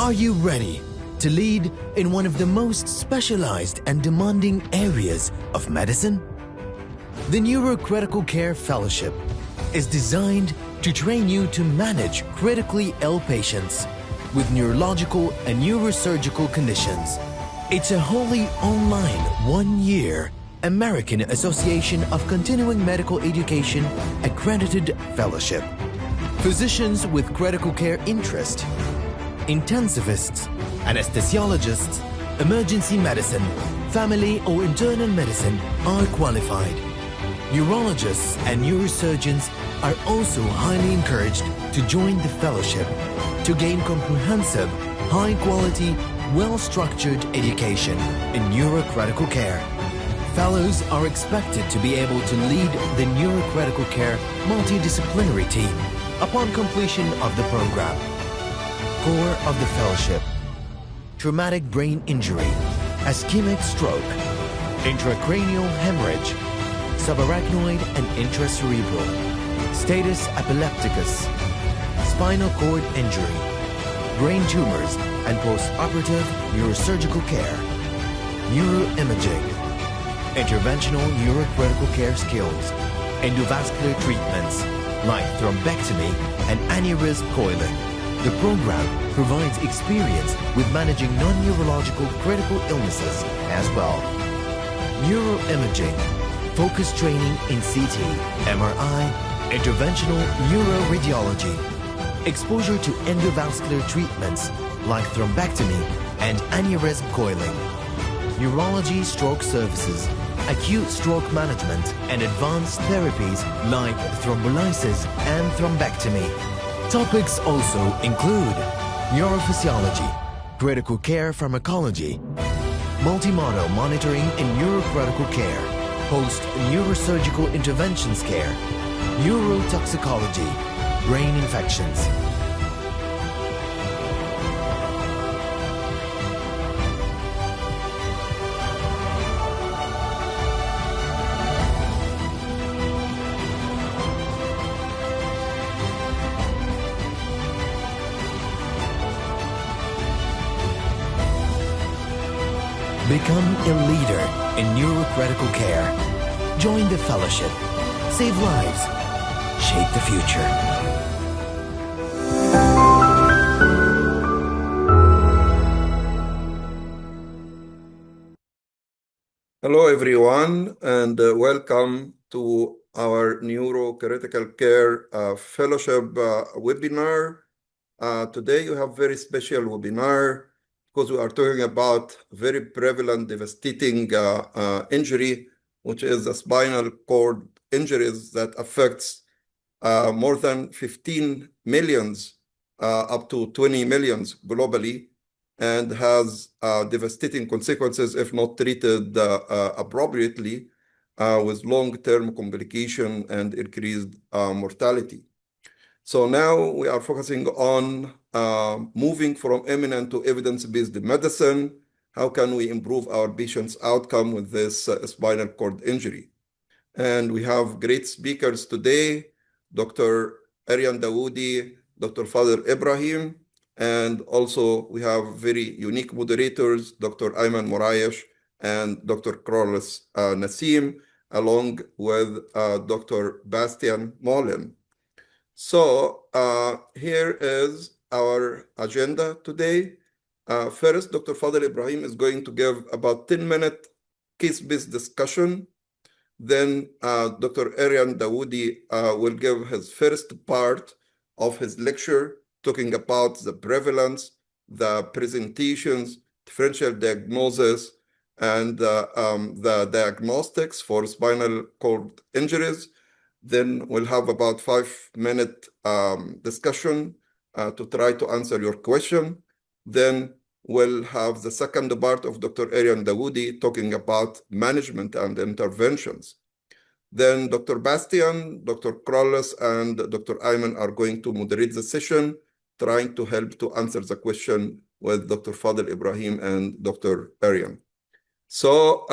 Are you ready to lead in one of the most specialized and demanding areas of medicine? The Neurocritical Care Fellowship is designed to train you to manage critically ill patients with neurological and neurosurgical conditions. It's a wholly online, one-year American Association of Continuing Medical Education accredited fellowship. Physicians with critical care interest, intensivists, anesthesiologists, emergency medicine, family or internal medicine are qualified. Neurologists and neurosurgeons are also highly encouraged to join the fellowship to gain comprehensive, high-quality, well-structured education in neurocritical care. Fellows are expected to be able to lead the neurocritical care multidisciplinary team upon completion of the program. Core of the fellowship: traumatic brain injury, ischemic stroke, intracranial hemorrhage, subarachnoid and intracerebral, status epilepticus, spinal cord injury, brain tumors and post-operative neurosurgical care, neuroimaging, interventional neurocritical care skills, endovascular treatments like thrombectomy and aneurysm coiling. The program provides experience with managing non-neurological critical illnesses as well. Neuroimaging, focused training in CT, MRI, interventional neuroradiology, exposure to endovascular treatments like thrombectomy and aneurysm coiling, neurology stroke services, acute stroke management, and advanced therapies like thrombolysis and thrombectomy. Topics also include neurophysiology, critical care pharmacology, multimodal monitoring in neurocritical care, post-neurosurgical interventions care, neurotoxicology, brain infections. Become a leader in neurocritical care. Join the fellowship. Save lives. Shape the future. Hello, everyone, and welcome to our Neurocritical Care Fellowship webinar. Today, you have a very special webinar because we are talking about very prevalent, devastating injury, which is the spinal cord injuries that affects more than 15 millions, up to 20 millions globally, and has devastating consequences if not treated appropriately, with long-term complication and increased mortality. So now we are focusing on moving from immanent to evidence-based medicine. How can we improve our patients' outcome with this spinal cord injury? And we have great speakers today, Dr. Aryan Dawoodi, Dr. Fadel Ibrahim, and also we have very unique moderators, Dr. Ayman Morayesh and Dr. Carlos Nassim, along with Dr. Bastian Molin. So here is our agenda today. First, Dr. Fadel Ibrahim is going to give about 10-minute case-based discussion. Then Dr. Aryan Dawoodi will give his first part of his lecture, talking about the prevalence, the presentations, differential diagnosis, and the diagnostics for spinal cord injuries. Then we'll have about 5-minute discussion to try to answer your question. Then we'll have the second part of Dr. Aryan Dawoodi talking about management and interventions. Then Dr. Bastian, Dr. Carlos, and Dr. Ayman are going to moderate the session, trying to help to answer the question with Dr. Fadel Ibrahim and Dr. Aryan. So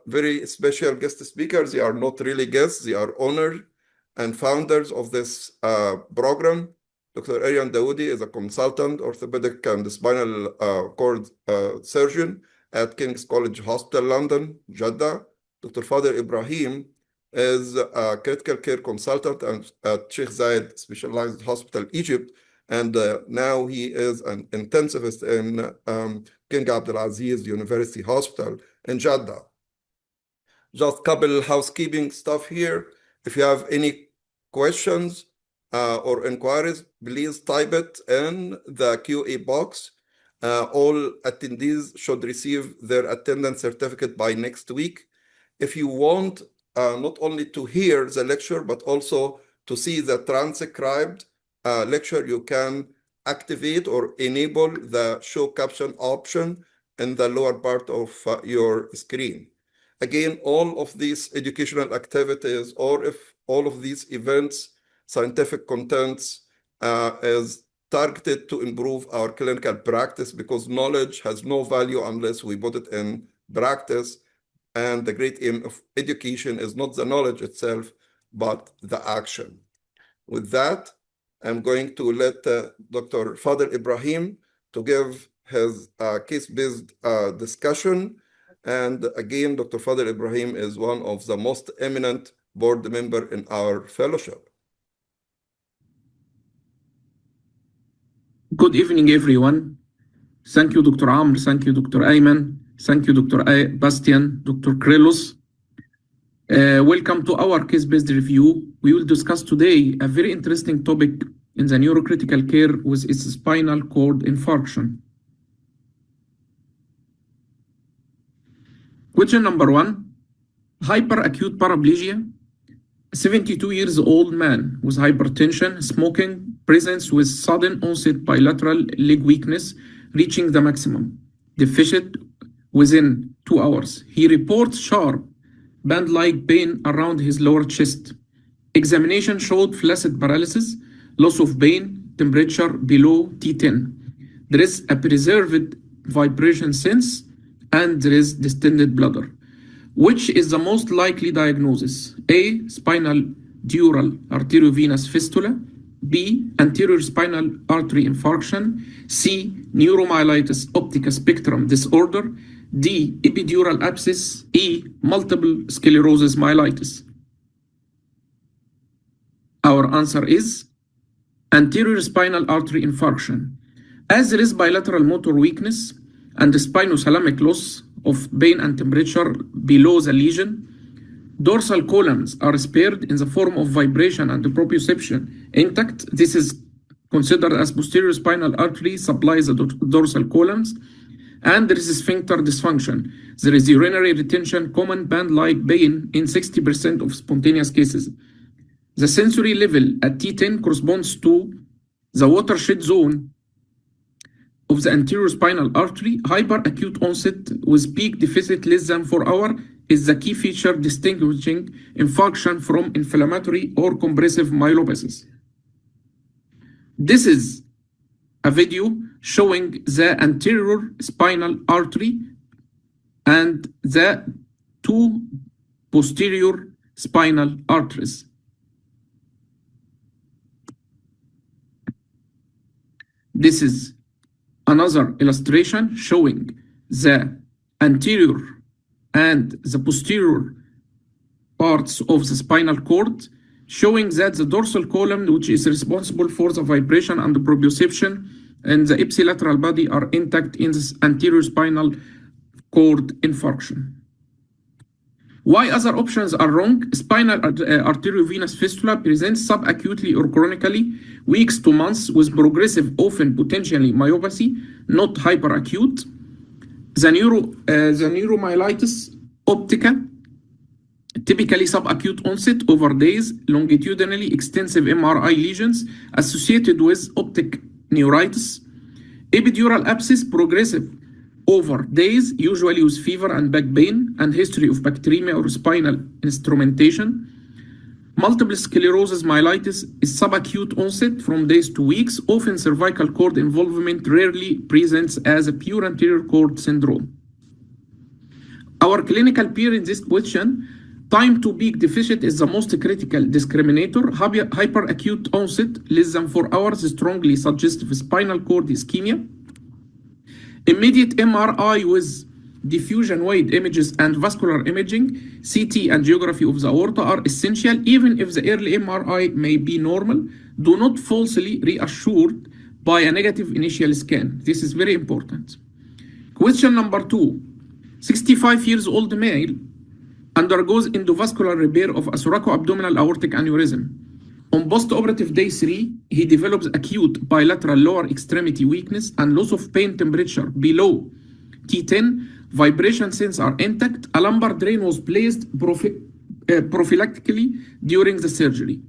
very special guest speakers. They are not really guests. They are owners and founders of this program. Dr. Aryan Dawoodi is a consultant orthopedic and spinal cord surgeon at King's College Hospital, London, Jeddah. Dr. Fadel Ibrahim is a critical care consultant at Sheikh Zayed Specialized Hospital, Egypt, and now he is an intensivist in King Abdulaziz University Hospital in Jeddah. Just a couple housekeeping stuff here. If you have any questions or inquiries, please type it in the QA box. All attendees should receive their attendance certificate by next week. If you want not only to hear the lecture, but also to see the transcribed lecture, you can activate or enable the show caption option in the lower part of your screen. Again, all of these educational activities, or if all of these events, scientific contents is targeted to improve our clinical practice, because knowledge has no value unless we put it in practice. And the great aim of education is not the knowledge itself, but the action. With that, I'm going to let Dr. Fadel Ibrahim to give his case-based discussion. And again, Dr. Fadel Ibrahim is one of the most eminent board member in our fellowship. Good evening, everyone. Thank you, Dr. Amr. Thank you, Dr. Ayman. Thank you, Dr. Bastian, Dr. Krelos. Welcome to our case-based review. We will discuss today a very interesting topic in the neurocritical care with its spinal cord infarction. Question number 1, hyperacute paraplegia. A 72 years old man with hypertension, smoking, presents with sudden onset bilateral leg weakness reaching the maximum, deficit within 2 hours. He reports sharp band-like pain around his lower chest. Examination showed flaccid paralysis, loss of pain, temperature below T10. There is a preserved vibration sense, and there is distended bladder. Which is the most likely diagnosis? A, spinal dural arteriovenous fistula. B, anterior spinal artery infarction. C, neuromyelitis optica spectrum disorder. D, epidural abscess. E, multiple sclerosis myelitis. Our answer is anterior spinal artery infarction. As there is bilateral motor weakness and spinothalamic loss of pain and temperature below the lesion, dorsal columns are spared in the form of vibration and proprioception intact. This is considered as posterior spinal artery supplies the dorsal columns, and there is sphincter dysfunction. There is urinary retention, common band-like pain in 60% of spontaneous cases. The sensory level at T10 corresponds to the watershed zone of the anterior spinal artery. Hyperacute onset with peak deficit less than 4 hours is the key feature distinguishing infarction from inflammatory or compressive myelopathies. This is a video showing the anterior spinal artery and the 2 posterior spinal arteries. This is another illustration showing the anterior and the posterior parts of the spinal cord, showing that the dorsal column, which is responsible for the vibration and the proprioception, and the ipsilateral body are intact in this anterior spinal cord infarction. Why other options are wrong? Spinal arteriovenous fistula presents subacutely or chronically, weeks to months, with progressive, often potentially myopathy, not hyperacute. The neuromyelitis optica, typically subacute onset over days, longitudinally extensive MRI lesions associated with optic neuritis. Epidural abscess, progressive over days, usually with fever and back pain, and history of bacteremia or spinal instrumentation. Multiple sclerosis myelitis is subacute onset from days to weeks. Often cervical cord involvement rarely presents as a pure anterior cord syndrome. Our clinical peer in this question Time to peak deficit is the most critical discriminator. Hyperacute onset, less than 4 hours, strongly suggestive spinal cord ischemia. Immediate MRI with diffusion wide images and vascular imaging, CT angiography of the aorta are essential, even if the early MRI may be normal. Do not falsely reassured by a negative initial scan. This is very important. Question number 2. 65 years old male undergoes endovascular repair of a thoracoabdominal aortic aneurysm. On post-operative day 3, he develops acute bilateral lower extremity weakness and loss of pain temperature below T10. Vibration sense are intact. A lumbar drain was placed prophylactically during the surgery.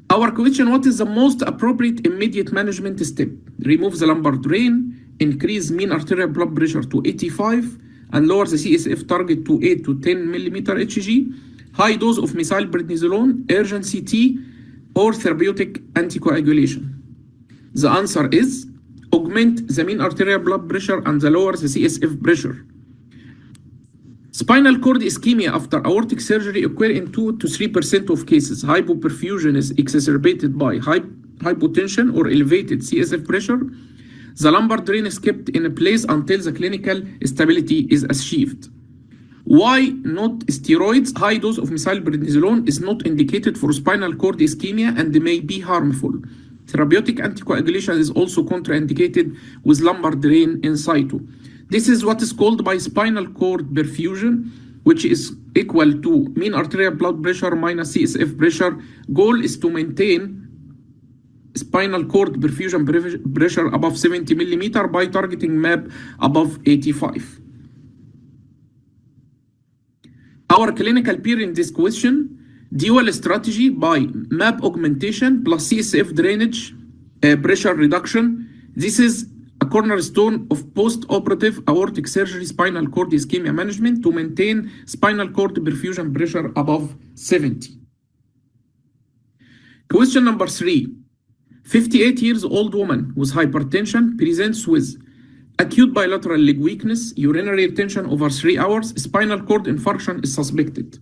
Our question: what is the most appropriate immediate management step? Remove the lumbar drain, increase mean arterial blood pressure to 85, and lower the CSF target to 8 to 10 millimeter Hg. High dose of methylprednisolone, urgent CT, or therapeutic anticoagulation. The answer is augment the mean arterial blood pressure and lower the CSF pressure. Spinal cord ischemia after aortic surgery occur in 2 to 3% of cases. Hypoperfusion is exacerbated by hypotension or elevated CSF pressure. The lumbar drain is kept in place until the clinical stability is achieved. Why not steroids? High dose of methylprednisolone is not indicated for spinal cord ischemia and may be harmful. Therapeutic anticoagulation is also contraindicated with lumbar drain in situ. This is what is called by spinal cord perfusion, which is equal to mean arterial blood pressure minus CSF pressure. Goal is to maintain spinal cord perfusion pressure above 70 millimeter by targeting MAP above 85. Our clinical peer in this question: dual strategy by MAP augmentation plus CSF drainage pressure reduction. This is a cornerstone of post-operative aortic surgery spinal cord ischemia management to maintain spinal cord perfusion pressure above 70. Question number 3. 58 years old woman with hypertension presents with acute bilateral leg weakness, urinary retention over 3 hours, spinal cord infarction is suspected.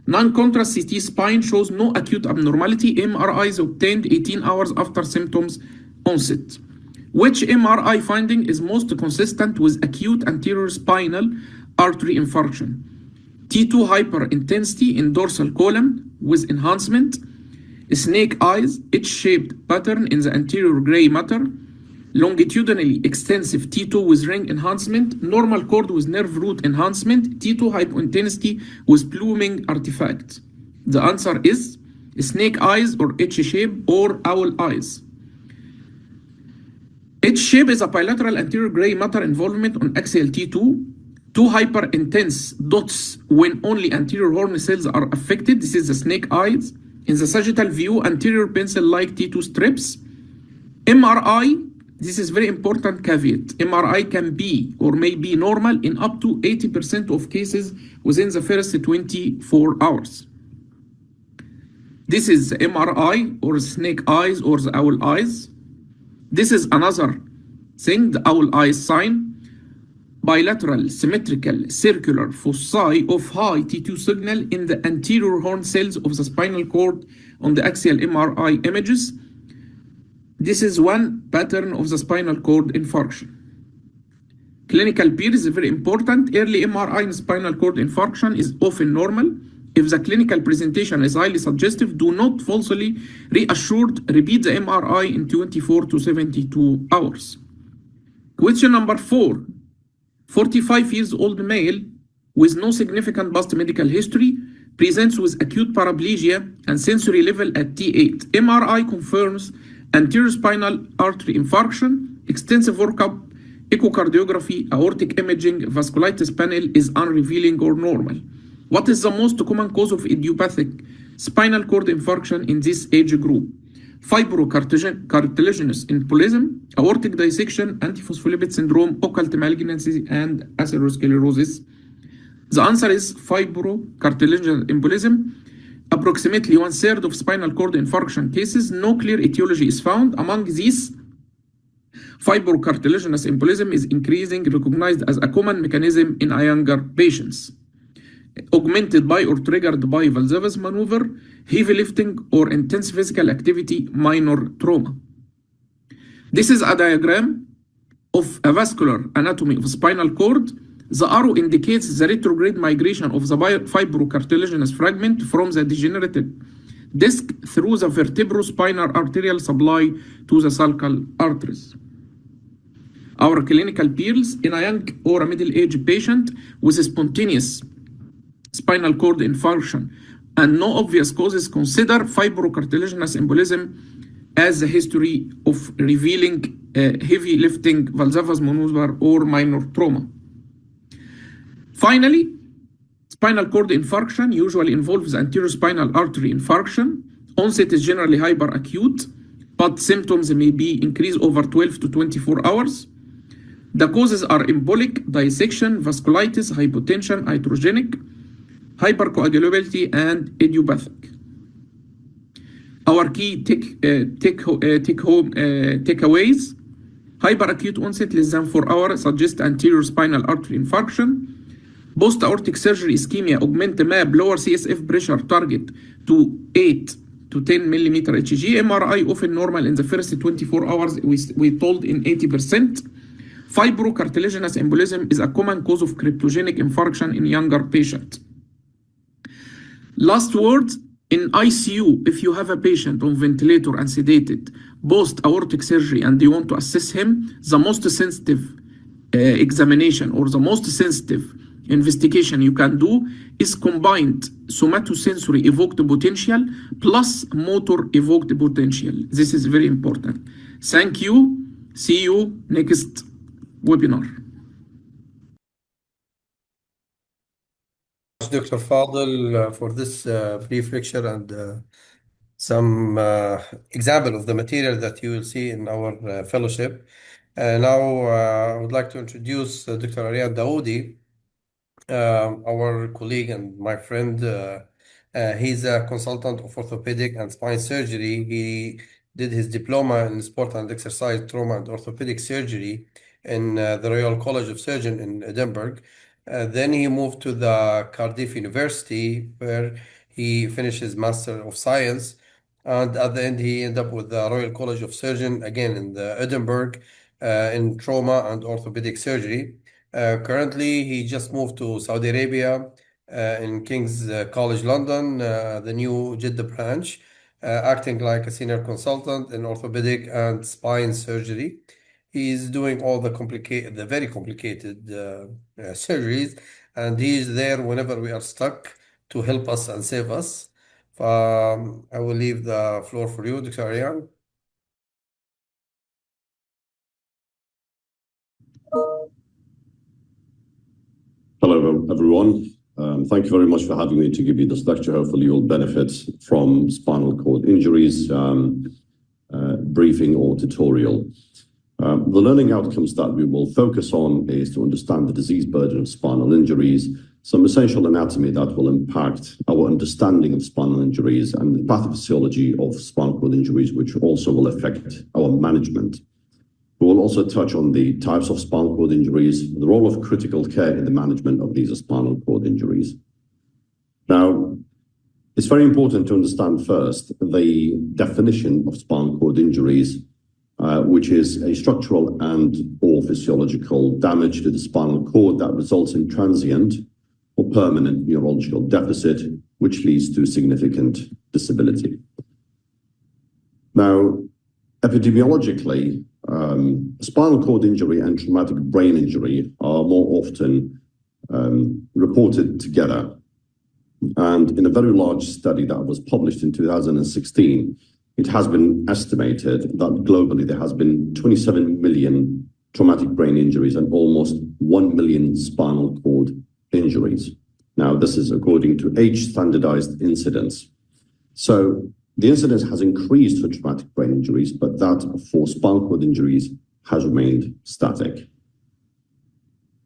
Non-contrast CT spine shows no acute abnormality. MRI is obtained 18 hours after symptoms onset. Which MRI finding is most consistent with acute anterior spinal artery infarction? T2 hyperintensity in dorsal column with enhancement, snake eyes, H-shaped pattern in the anterior gray matter, longitudinally extensive T2 with ring enhancement, normal cord with nerve root enhancement, T2 hypointensity with pluming artifact. The answer is snake eyes or H-shape or owl eyes. H-shape is a bilateral anterior gray matter involvement on axial T2. Two hyperintense dots when only anterior horn cells are affected. This is the snake eyes. In the sagittal view, anterior pencil-like T2 strips. MRI, this is very important caveat. MRI can be or may be normal in up to 80% of cases within the first 24 hours. This is the MRI or snake eyes or the owl eyes. This is another thing, the owl eyes sign. Bilateral, symmetrical, circular foci of high T2 signal in the anterior horn cells of the spinal cord on the axial MRI images. This is one pattern of the spinal cord infarction. Clinical peer is very important. Early MRI in spinal cord infarction is often normal. If the clinical presentation is highly suggestive, do not falsely reassured. Repeat the MRI in 24 to 72 hours. Question number 4. 45 years old male with no significant past medical history presents with acute paraplegia and sensory level at T8. MRI confirms anterior spinal artery infarction, extensive workup, echocardiography, aortic imaging, vasculitis panel is unrevealing or normal. What is the most common cause of idiopathic spinal cord infarction in this age group? Fibrocartilaginous embolism, aortic dissection, antiphospholipid syndrome, occult malignancy, and atherosclerosis. The answer is fibrocartilaginous embolism. Approximately 1/3 of spinal cord infarction cases, no clear etiology is found. Among these, fibrocartilaginous embolism is increasingly recognized as a common mechanism in younger patients. augmented by or triggered by Valsalva's maneuver, heavy lifting, or intense physical activity, minor trauma. This is a diagram of a vascular anatomy of spinal cord. The arrow indicates the retrograde migration of the fibrocartilaginous fragment from the degenerated disc through the vertebrospinal arterial supply to the sulcal arteries. Our clinical peers in a young or a middle-aged patient with a spontaneous spinal cord infarction and no obvious causes consider fibrocartilaginous embolism as the history of revealing heavy lifting, Valsalva's maneuver, or minor trauma. Finally, spinal cord infarction usually involves anterior spinal artery infarction. Onset is generally hyperacute, but symptoms may be increased over 12 to 24 hours. The causes are embolic, dissection, vasculitis, hypotension, iatrogenic, hypercoagulability, and idiopathic. Our key takeaways: hyperacute onset less than 4 hours suggests anterior spinal artery infarction. Post-aortic surgery ischemia augment the MAP, lower CSF pressure target to 8 to 10 millimeter Hg. MRI often normal in the first 24 hours, we told in 80%. Fibrocartilaginous embolism is a common cause of cryptogenic infarction in younger patients. Last word, in ICU, if you have a patient on ventilator and sedated post-aortic surgery and you want to assess him, the most sensitive examination or the most sensitive investigation you can do is combined somatosensory evoked potential plus motor evoked potential. This is very important. Thank you. See you next webinar. Dr. Fadel for this brief lecture and some example of the material that you will see in our fellowship. Now I would like to introduce Dr. Ariad Daoudi, our colleague and my friend. He's a consultant of orthopedic and spine surgery. He did his diploma in sport and exercise trauma and orthopedic surgery in the Royal College of Surgeons in Edinburgh. Then he moved to the Cardiff University, where he finished his Master of Science. And at the end, he ended up with the Royal College of Surgeons, again in the Edinburgh, in trauma and orthopedic surgery. Currently, he just moved to Saudi Arabia in King's College London, the new Jeddah branch, acting like a senior consultant in orthopedic and spine surgery. He's doing all the very complicated surgeries, and he is there whenever we are stuck to help us and save us. I will leave the floor for you, Dr. Ariad. Hello, everyone. Thank you very much for having me to give you this lecture. Hopefully you'll benefit from spinal cord injuries, briefing or tutorial. The learning outcomes that we will focus on is to understand the disease burden of spinal injuries, some essential anatomy that will impact our understanding of spinal injuries, and the pathophysiology of spinal cord injuries, which also will affect our management. We will also touch on the types of spinal cord injuries, the role of critical care in the management of these spinal cord injuries. Now, it's very important to understand first the definition of spinal cord injuries, which is a structural and or physiological damage to the spinal cord that results in transient or permanent neurological deficit, which leads to significant disability. Now, epidemiologically, spinal cord injury and traumatic brain injury are more often reported together. And in a very large study that was published in 2016, it has been estimated that globally there has been 27 million traumatic brain injuries and almost 1 million spinal cord injuries. Now, this is according to age-standardized incidence. So the incidence has increased for traumatic brain injuries, but that for spinal cord injuries has remained static.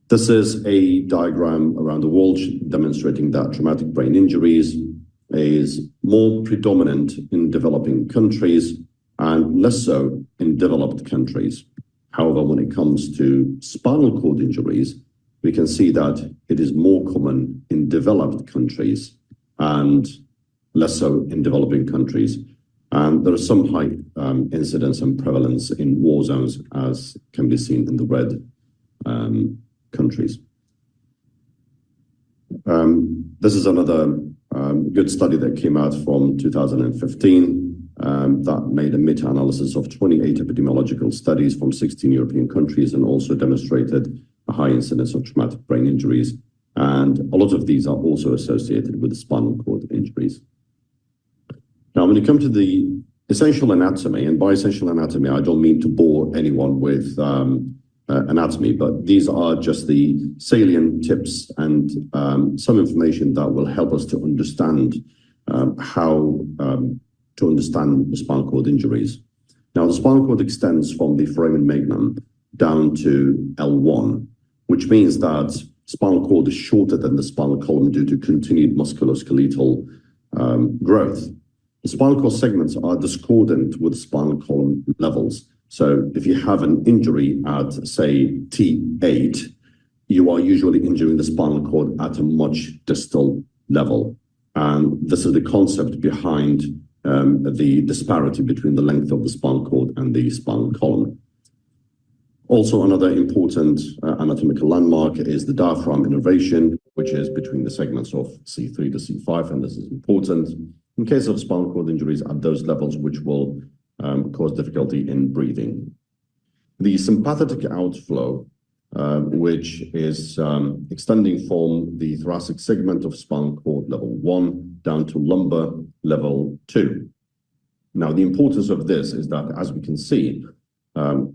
This is a diagram around the world demonstrating that traumatic brain injuries is more predominant in developing countries and less so in developed countries. However, when it comes to spinal cord injuries, we can see that it is more common in developed countries and less so in developing countries. And there is some high incidence and prevalence in war zones, as can be seen in the red countries. This is another good study that came out from 2015 that made a meta-analysis of 28 epidemiological studies from 16 European countries and also demonstrated a high incidence of traumatic brain injuries. And a lot of these are also associated with spinal cord injuries. Now, when you come to the essential anatomy, and by essential anatomy, I don't mean to bore anyone with anatomy, but these are just the salient tips and some information that will help us to understand how to understand the spinal cord injuries. Now, the spinal cord extends from the foramen magnum down to L1, which means that spinal cord is shorter than the spinal column due to continued musculoskeletal growth. The spinal cord segments are discordant with spinal column levels. So if you have an injury at, say, T8, you are usually injuring the spinal cord at a much distal level. And this is the concept behind the disparity between the length of the spinal cord and the spinal column. Also, another important anatomical landmark is the diaphragm innervation, which is between the segments of C3 to C5, and this is important in case of spinal cord injuries at those levels, which will cause difficulty in breathing. The sympathetic outflow, which is extending from the thoracic segment of spinal cord level 1 down to lumbar level 2. Now, the importance of this is that, as we can see,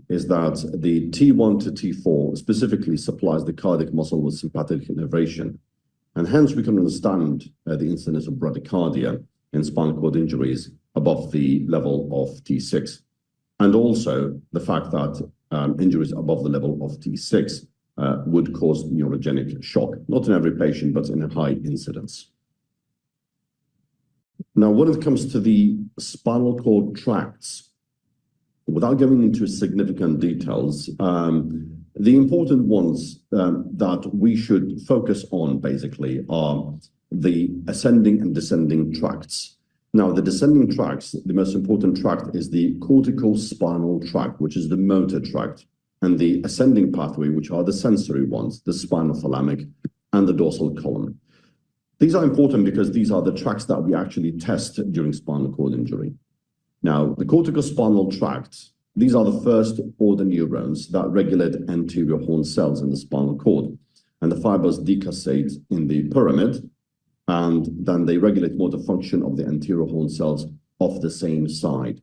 is that the T1 to T4 specifically supplies the cardiac muscle with sympathetic innervation. And hence we can understand the incidence of bradycardia in spinal cord injuries above the level of T6. And also the fact that injuries above the level of T6 would cause neurogenic shock, not in every patient, but in a high incidence. Now, when it comes to the spinal cord tracts, without going into significant details, the important ones that we should focus on basically are the ascending and descending tracts. Now, the descending tracts, the most important tract is the cortical spinal tract, which is the motor tract, and the ascending pathway, which are the sensory ones, the spinothalamic and the dorsal column. These are important because these are the tracts that we actually test during spinal cord injury. Now, the cortical spinal tract, these are the first order neurons that regulate anterior horn cells in the spinal cord, and the fibers decussate in the pyramid, and then they regulate motor function of the anterior horn cells of the same side.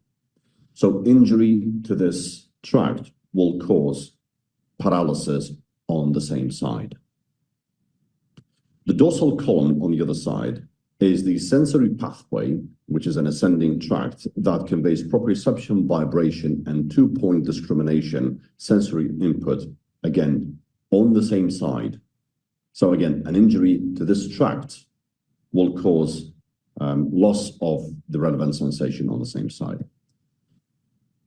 So injury to this tract will cause paralysis on the same side. The dorsal column on the other side is the sensory pathway, which is an ascending tract that conveys proprioception, vibration, and two-point discrimination sensory input, again, on the same side. So again, an injury to this tract will cause loss of the relevant sensation on the same side.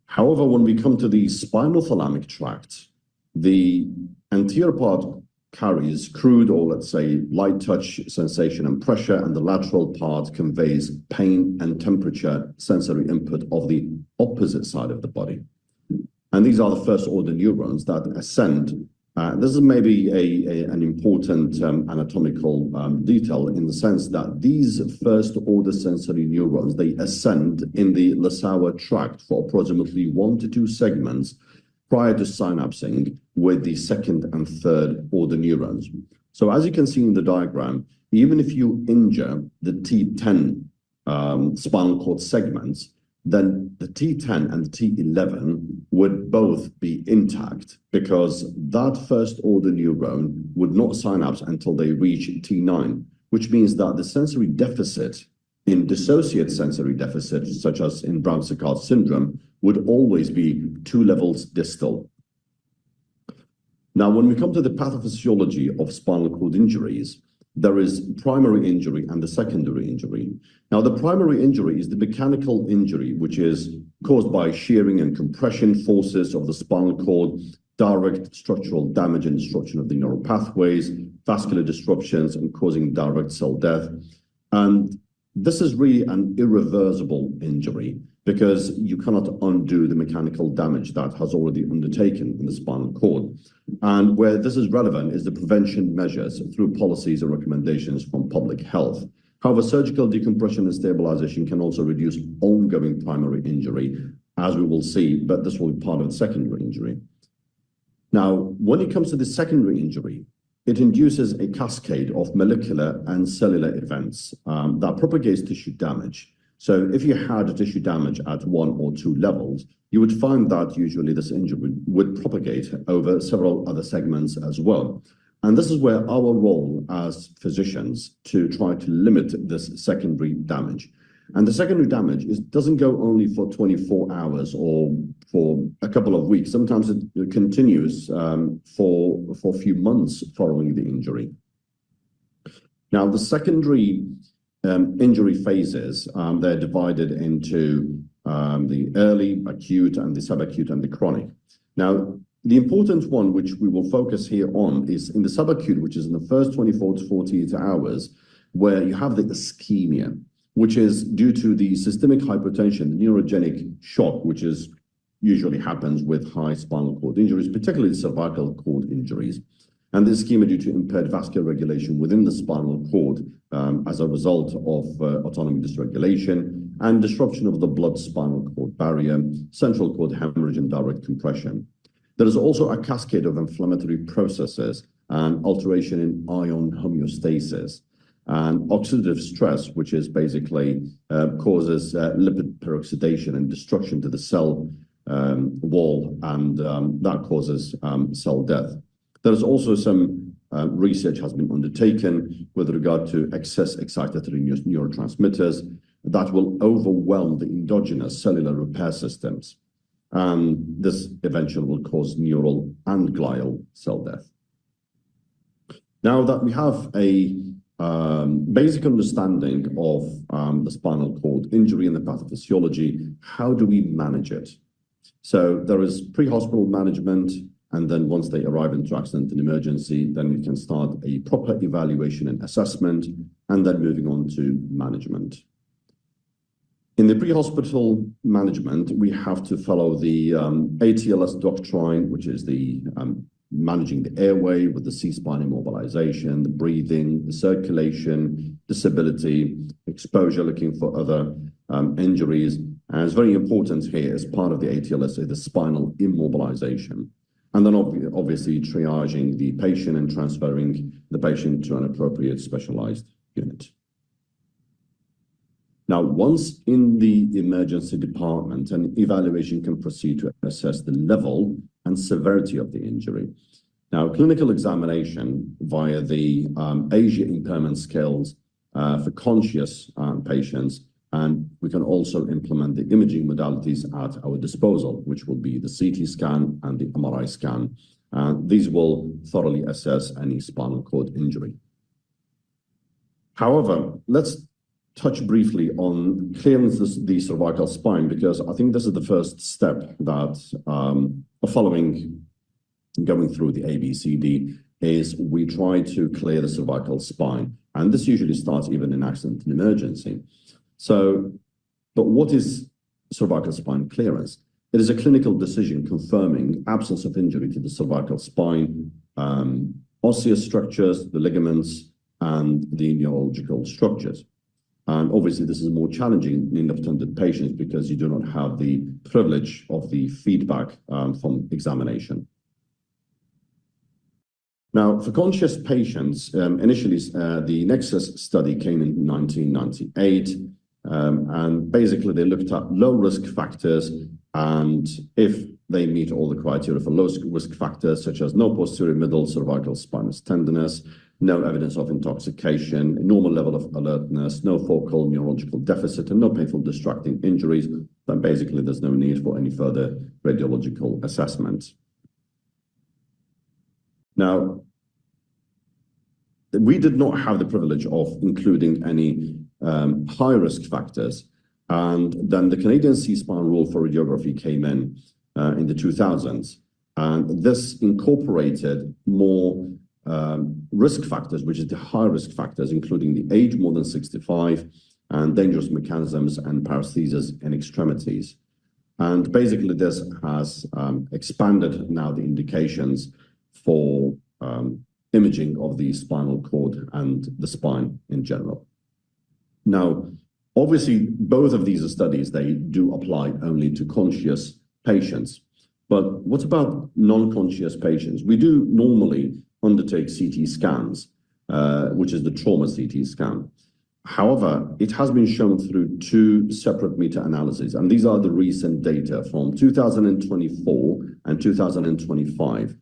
However, when we come to the spinothalamic tract, the anterior part carries crude, or let's say light touch sensation and pressure, and the lateral part conveys pain and temperature sensory input of the opposite side of the body. And these are the first order neurons that ascend. This is maybe an important anatomical detail in the sense that these first order sensory neurons, they ascend in the Lissauer tract for approximately 1 to 2 segments prior to synapsing with the second and third order neurons. So as you can see in the diagram, even if you injure the T10 spinal cord segments, then the T10 and the T11 would both be intact because that first order neuron would not synapse until they reach T9, which means that the sensory deficit in dissociate sensory deficit, such as in Brown-Séquard syndrome, would always be 2 levels distal. Now, when we come to the pathophysiology of spinal cord injuries, there is primary injury and the secondary injury. Now, the primary injury is the mechanical injury, which is caused by shearing and compression forces of the spinal cord direct structural damage and destruction of the neural pathways, vascular disruptions, and causing direct cell death. And this is really an irreversible injury because you cannot undo the mechanical damage that has already undertaken in the spinal cord. And where this is relevant is the prevention measures through policies and recommendations from public health. However, surgical decompression and stabilization can also reduce ongoing primary injury, as we will see, but this will be part of the secondary injury. Now, when it comes to the secondary injury, it induces a cascade of molecular and cellular events that propagates tissue damage. So if you had tissue damage at 1 or 2 levels, you would find that usually this injury would propagate over several other segments as well. And this is where our role as physicians to try to limit this secondary damage. And the secondary damage doesn't go only for 24 hours or for a couple of weeks. Sometimes it continues for a few months following the injury. Now, the secondary injury phases, they're divided into the early, acute, and the subacute and the chronic. Now, the important one, which we will focus here on, is in the subacute, which is in the first 24 to 48 hours, where you have the ischemia, which is due to the systemic hypotension, neurogenic shock, which usually happens with high spinal cord injuries, particularly cervical cord injuries. And the ischemia due to impaired vascular regulation within the spinal cord as a result of autonomic dysregulation and disruption of the blood-spinal cord barrier, central cord hemorrhage, and direct compression. There is also a cascade of inflammatory processes and alteration in ion homeostasis and oxidative stress, which is basically causes lipid peroxidation and destruction to the cell wall, and that causes cell death. There's also some research has been undertaken with regard to excess excitatory neurotransmitters that will overwhelm the endogenous cellular repair systems. And this eventually will cause neural and glial cell death. Now that we have a basic understanding of the spinal cord injury and the pathophysiology, how do we manage it? So there is pre-hospital management, and then once they arrive into accident and emergency, then we can start a proper evaluation and assessment, and then moving on to management. In the pre-hospital management, we have to follow the ATLS doctrine, which is the managing the airway with the C-spine immobilization, the breathing, the circulation, disability, exposure, looking for other injuries. And it's very important here as part of the ATLS, the spinal immobilization. And then obviously triaging the patient and transferring the patient to an appropriate specialized unit. Now, once in the emergency department, an evaluation can proceed to assess the level and severity of the injury. Now, clinical examination via the ASIA impairment scales for conscious patients, and we can also implement the imaging modalities at our disposal, which will be the CT scan and the MRI scan. These will thoroughly assess any spinal cord injury. However, let's touch briefly on clearance of the cervical spine, because I think this is the first step that following going through the ABCD is we try to clear the cervical spine. And this usually starts even in accident and emergency. So, but what is cervical spine clearance? It is a clinical decision confirming absence of injury to the cervical spine, osseous structures, the ligaments, and the neurological structures. And obviously, this is more challenging in left-handed patients because you do not have the privilege of the feedback from examination. Now, for conscious patients, initially the Nexus study came in 1998, and basically they looked at low-risk factors, and if they meet all the criteria for low-risk factors, such as no posterior middle cervical spinous tenderness, no evidence of intoxication, a normal level of alertness, no focal neurological deficit, and no painful distracting injuries, then basically there's no need for any further radiological assessment. Now, we did not have the privilege of including any high-risk factors, and then the Canadian C-spine rule for radiography came in the 2000s. And this incorporated more risk factors, which is the high risk factors, including the age more than 65 and dangerous mechanisms and paresthesias in extremities. And basically this has expanded now the indications for imaging of the spinal cord and the spine in general. Now, obviously, both of these studies, they do apply only to conscious patients. But what about non-conscious patients? We do normally undertake CT scans, which is the trauma CT scan. However, it has been shown through two separate meta-analyses, and these are the recent data from 2024 and 2025.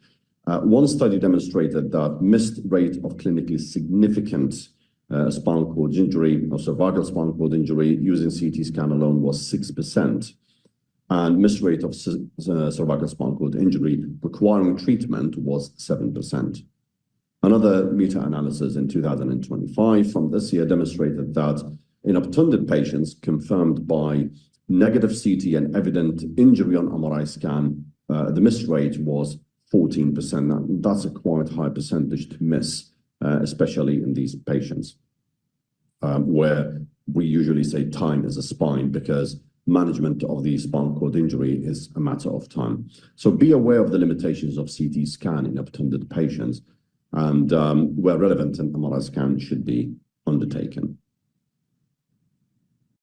One study demonstrated that missed rate of clinically significant spinal cord injury or cervical spinal cord injury using CT scan alone was 6%. And missed rate of cervical spinal cord injury requiring treatment was 7%. Another meta-analysis in 2025 from this year demonstrated that in obtunded patients confirmed by negative CT and evident injury on MRI scan, the miss rate was 14%. That's a quite high percentage to miss, especially in these patients, where we usually say time is a spine because management of the spinal cord injury is a matter of time. So be aware of the limitations of CT scan in obtunded patients, and where relevant, an MRI scan should be undertaken.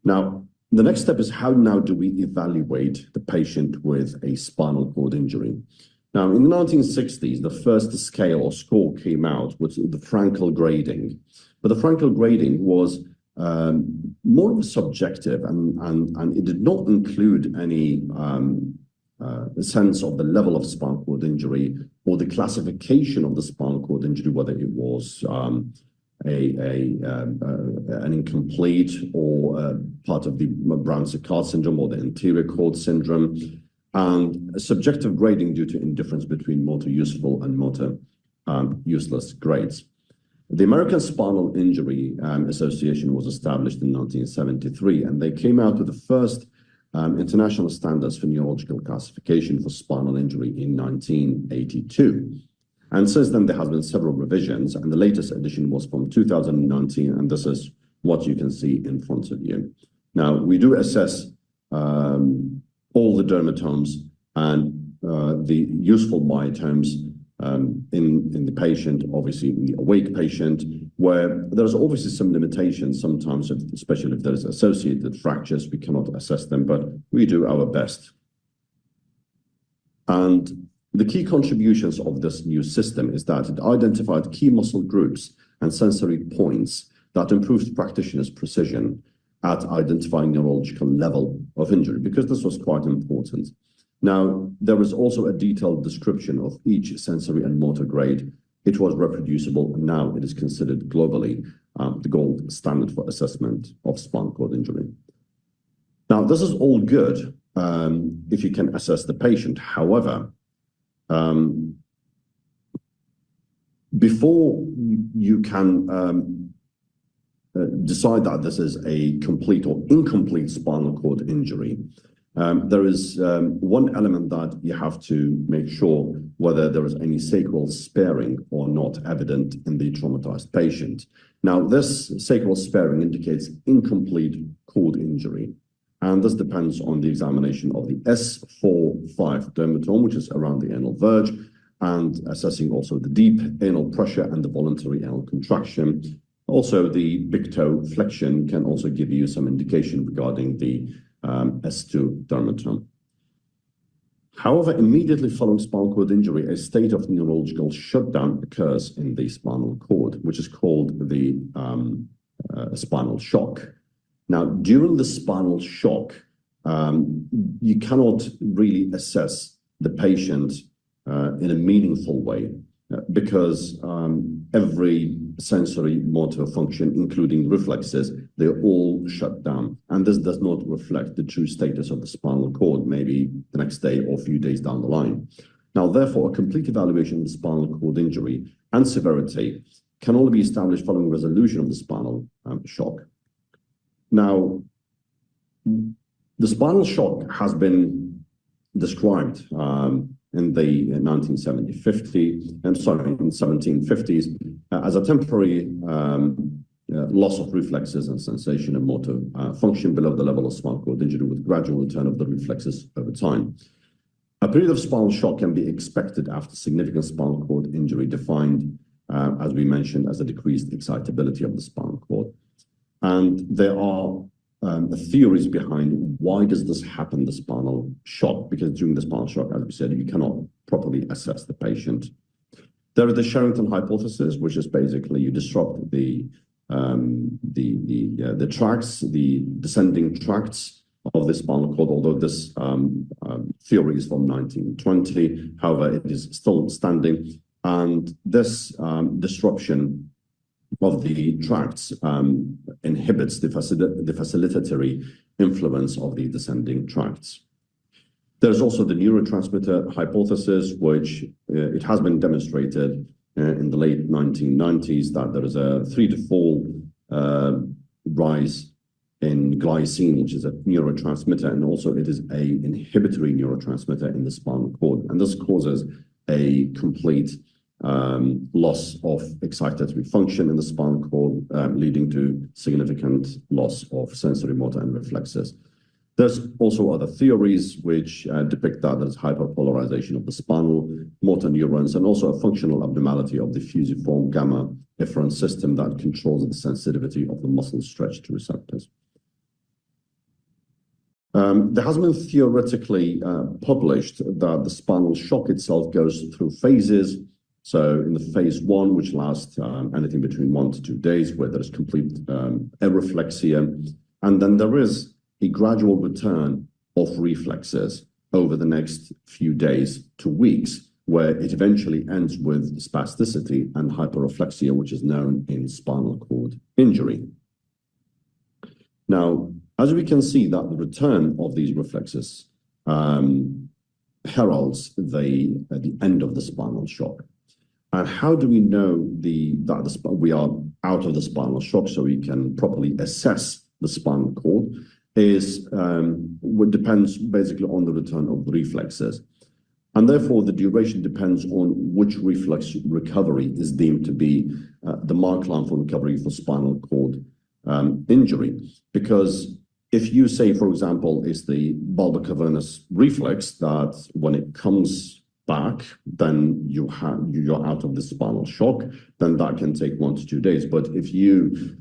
Now, the next step is how now do we evaluate the patient with a spinal cord injury? Now, in the 1960s, the first scale or score came out with the Frankel grading. But the Frankel grading was more subjective, and it did not include any sense of the level of spinal cord injury or the classification of the spinal cord injury, whether it was an incomplete or part of the Brown-Séquard syndrome or the anterior cord syndrome, and a subjective grading due to indifference between motor useful and motor useless grades. The American Spinal Injury Association was established in 1973, and they came out with the first international standards for neurological classification for spinal injury in 1982. And since then, there has been several revisions, and the latest edition was from 2019, and this is what you can see in front of you. Now, we do assess all the dermatomes and the useful myotomes in the patient, obviously in the awake patient, where there's obviously some limitations sometimes, especially if there's associated fractures, we cannot assess them, but we do our best. And the key contributions of this new system is that it identified key muscle groups and sensory points that improved practitioners' precision at identifying neurological level of injury, because this was quite important. Now, there was also a detailed description of each sensory and motor grade. It was reproducible, and now it is considered globally the gold standard for assessment of spinal cord injury. Now, this is all good if you can assess the patient. However, before you can decide that this is a complete or incomplete spinal cord injury, there is one element that you have to make sure whether there is any sacral sparing or not evident in the traumatized patient. Now, this sacral sparing indicates incomplete cord injury, and this depends on the examination of the S4-5 dermatome, which is around the anal verge, and assessing also the deep anal pressure and the voluntary anal contraction. Also, the big toe flexion can also give you some indication regarding the S2 dermatome. However, immediately following spinal cord injury, a state of neurological shutdown occurs in the spinal cord, which is called the spinal shock. Now, during the spinal shock, you cannot really assess the patient in a meaningful way because every sensory motor function, including reflexes, they're all shut down. And this does not reflect the true status of the spinal cord, maybe the next day or a few days down the line. Now, therefore, a complete evaluation of the spinal cord injury and severity can only be established following resolution of the spinal shock. Now, the spinal shock has been described in the 1750s as a temporary loss of reflexes and sensation and motor function below the level of spinal cord injury with gradual return of the reflexes over time. A period of spinal shock can be expected after significant spinal cord injury defined, as we mentioned, as a decreased excitability of the spinal cord. And there are theories behind why does this happen, the spinal shock, because during the spinal shock, as we said, you cannot properly assess the patient. There is the Sherrington hypothesis, which is basically you disrupt the tracts, the descending tracts of the spinal cord, although this theory is from 1920. However, it is still standing. And this disruption of the tracts inhibits the facilitatory influence of the descending tracts. There's also the neurotransmitter hypothesis, which it has been demonstrated in the late 1990s that there is a 3 to 4 rise in glycine, which is a neurotransmitter, and also it is a inhibitory neurotransmitter in the spinal cord. And this causes a complete loss of excitatory function in the spinal cord, leading to significant loss of sensory motor and reflexes. There's also other theories which depict that there's hyperpolarization of the spinal motor neurons and also a functional abnormality of the fusiform gamma efferent system that controls the sensitivity of the muscle stretch to receptors. There has been theoretically published that the spinal shock itself goes through phases. So in the phase 1, which lasts anything between 1 to 2 days, where there is complete areflexia, and then there is a gradual return of reflexes over the next few days to weeks, where it eventually ends with spasticity and hyperreflexia, which is known in spinal cord injury. Now, as we can see, that the return of these reflexes heralds the end of the spinal shock. And how do we know that we are out of the spinal shock so we can properly assess the spinal cord? Is what depends basically on the return of the reflexes. And therefore, the duration depends on which reflex recovery is deemed to be the mark line for recovery for spinal cord injury. Because if you say, for example, it's the bulbar cavernous reflex that when it comes back, then you're out of the spinal shock, then that can take 1 to 2 days. But if you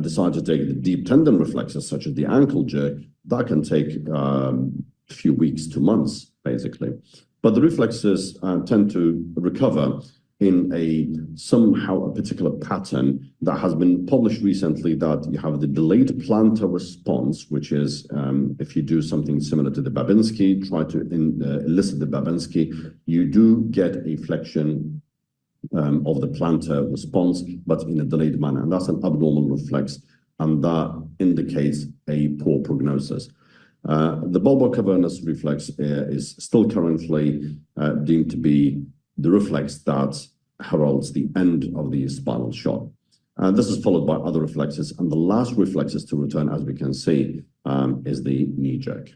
decide to take the deep tendon reflexes, such as the ankle jerk, that can take a few weeks to months, basically. But the reflexes tend to recover in a particular pattern that has been published recently, that you have the delayed plantar response, which is if you do something similar to the Babinski, try to elicit the Babinski, you do get a flexion of the plantar response, but in a delayed manner. And that's an abnormal reflex, and that indicates a poor prognosis. The bulbar cavernous reflex is still currently deemed to be the reflex that heralds the end of the spinal shock. And this is followed by other reflexes. And the last reflexes to return, as we can see, is the knee jerk.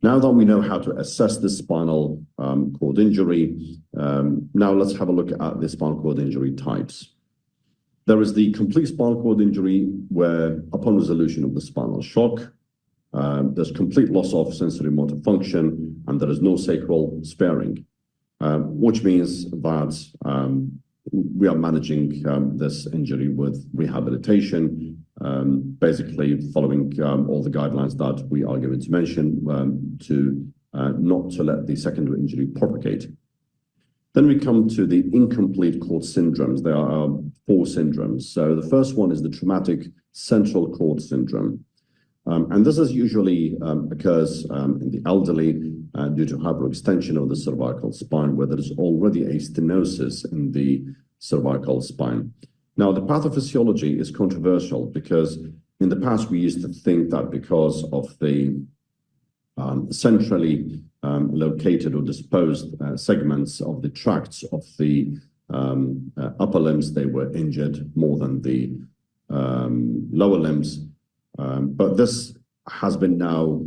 Now that we know how to assess the spinal cord injury, now let's have a look at the spinal cord injury types. There is the complete spinal cord injury, where upon resolution of the spinal shock, there's complete loss of sensory motor function and there is no sacral sparing, which means that we are managing this injury with rehabilitation, basically following all the guidelines that we are going to mention not to let the secondary injury propagate. Then we come to the incomplete cord syndromes. There are 4 syndromes. So the first one is the traumatic central cord syndrome. And this is usually occurs in the elderly due to hyperextension of the cervical spine, where there is already a stenosis in the cervical spine. Now, the pathophysiology is controversial because in the past we used to think that because of the centrally located or disposed segments of the tracts of the upper limbs, they were injured more than the lower limbs. But this has been now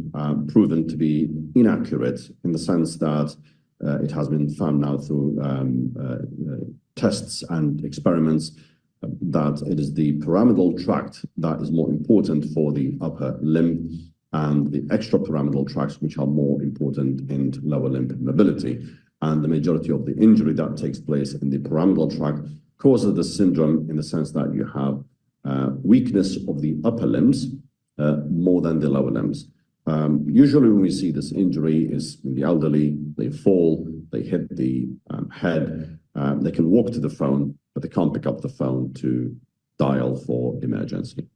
proven to be inaccurate in the sense that it has been found now through tests and experiments that it is the pyramidal tract that is more important for the upper limb and the extrapyramidal tracts which are more important in lower limb mobility. And the majority of the injury that takes place in the pyramidal tract causes the syndrome in the sense that you have weakness of the upper limbs more than the lower limbs. Usually when we see this injury is in the elderly, they fall, they hit the head, they can walk to the phone, but they can't pick up the phone to dial for emergency.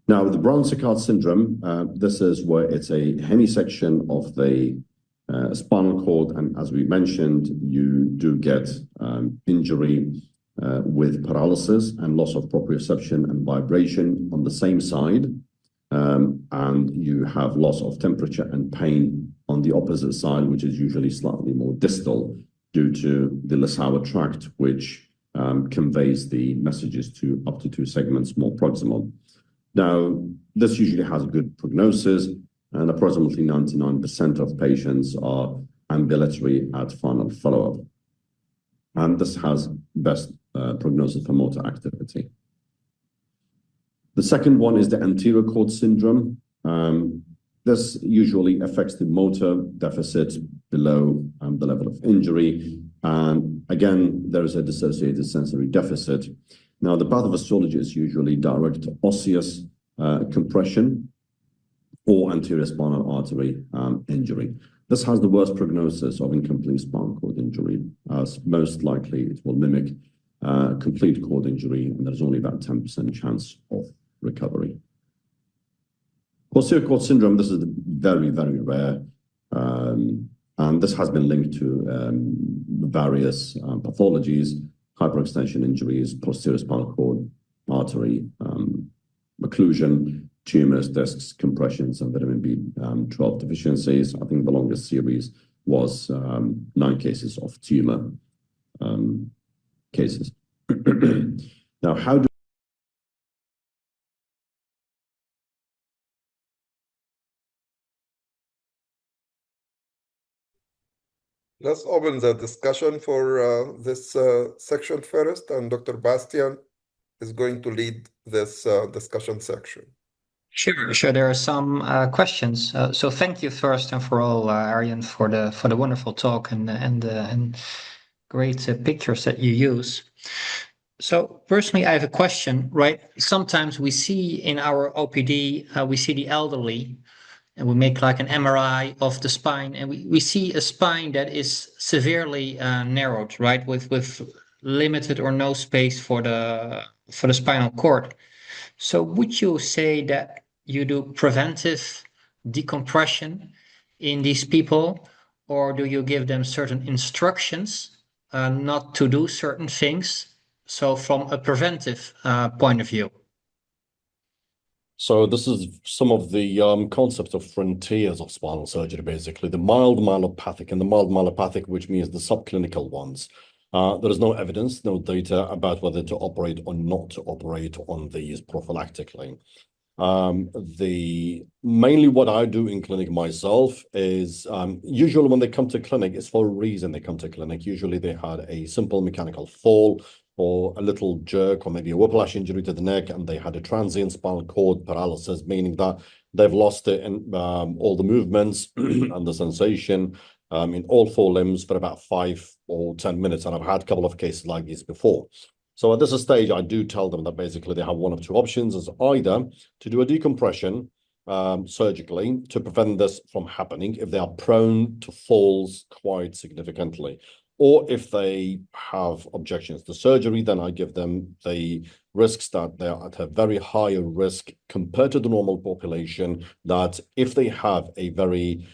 Now, the Brown-Séquard syndrome, this is where it's a hemisection of the spinal cord, and as we mentioned, you do get injury with paralysis and loss of proprioception and vibration on the same side, and you have loss of temperature and pain on the opposite side, which is usually slightly more distal due to the Lissauer tract, which conveys the messages to up to 2 segments more proximal. Now, this usually has a good prognosis, and approximately 99% of patients are ambulatory at final follow-up. And this has best prognosis for motor activity. The second one is the anterior cord syndrome. This usually affects the motor deficit below the level of injury. And again, there is a dissociated sensory deficit. Now, the pathophysiology is usually direct osseous compression or anterior spinal artery injury. This has the worst prognosis of incomplete spinal cord injury, as most likely it will mimic complete cord injury, and there's only about 10% chance of recovery. Posterior cord syndrome, this is very, very rare, and this has been linked to various pathologies, hyperextension injuries, posterior spinal cord artery occlusion, tumors, discs, compressions, and vitamin B12 deficiencies. I think the longest series was 9 cases of tumor cases. Now, how do Let's open the discussion for this section first, and Dr. Bastian is going to lead this discussion section. Sure. There are some questions. So thank you first and for all, Arjen, for the wonderful talk and great pictures that you use. So personally, I have a question. Right, sometimes we see in our OPD, we see the elderly, and we make like an MRI of the spine, and we see a spine that is severely narrowed, right, with limited or no space for the spinal cord. So would you say that you do preventive decompression in these people, or do you give them certain instructions not to do certain things? So from a preventive point of view. So this is some of the concepts of frontiers of spinal surgery, basically the mild myelopathic and the mild myelopathic, which means the subclinical ones. There is no evidence, no data about whether to operate or not to operate on these prophylactically. Mainly what I do in clinic myself is usually when they come to clinic, it's for a reason they come to clinic. Usually they had a simple mechanical fall or a little jerk or maybe a whiplash injury to the neck, and they had a transient spinal cord paralysis, meaning that they've lost it in all the movements and the sensation in all 4 limbs for about 5 or 10 minutes. And I've had a couple of cases like this before. So at this stage, I do tell them that basically they have one of 2 options, is either to do a decompression surgically to prevent this from happening if they are prone to falls quite significantly. Or if they have objections to surgery, then I give them the risks that they are at a very high risk compared to the normal population, that if they have a very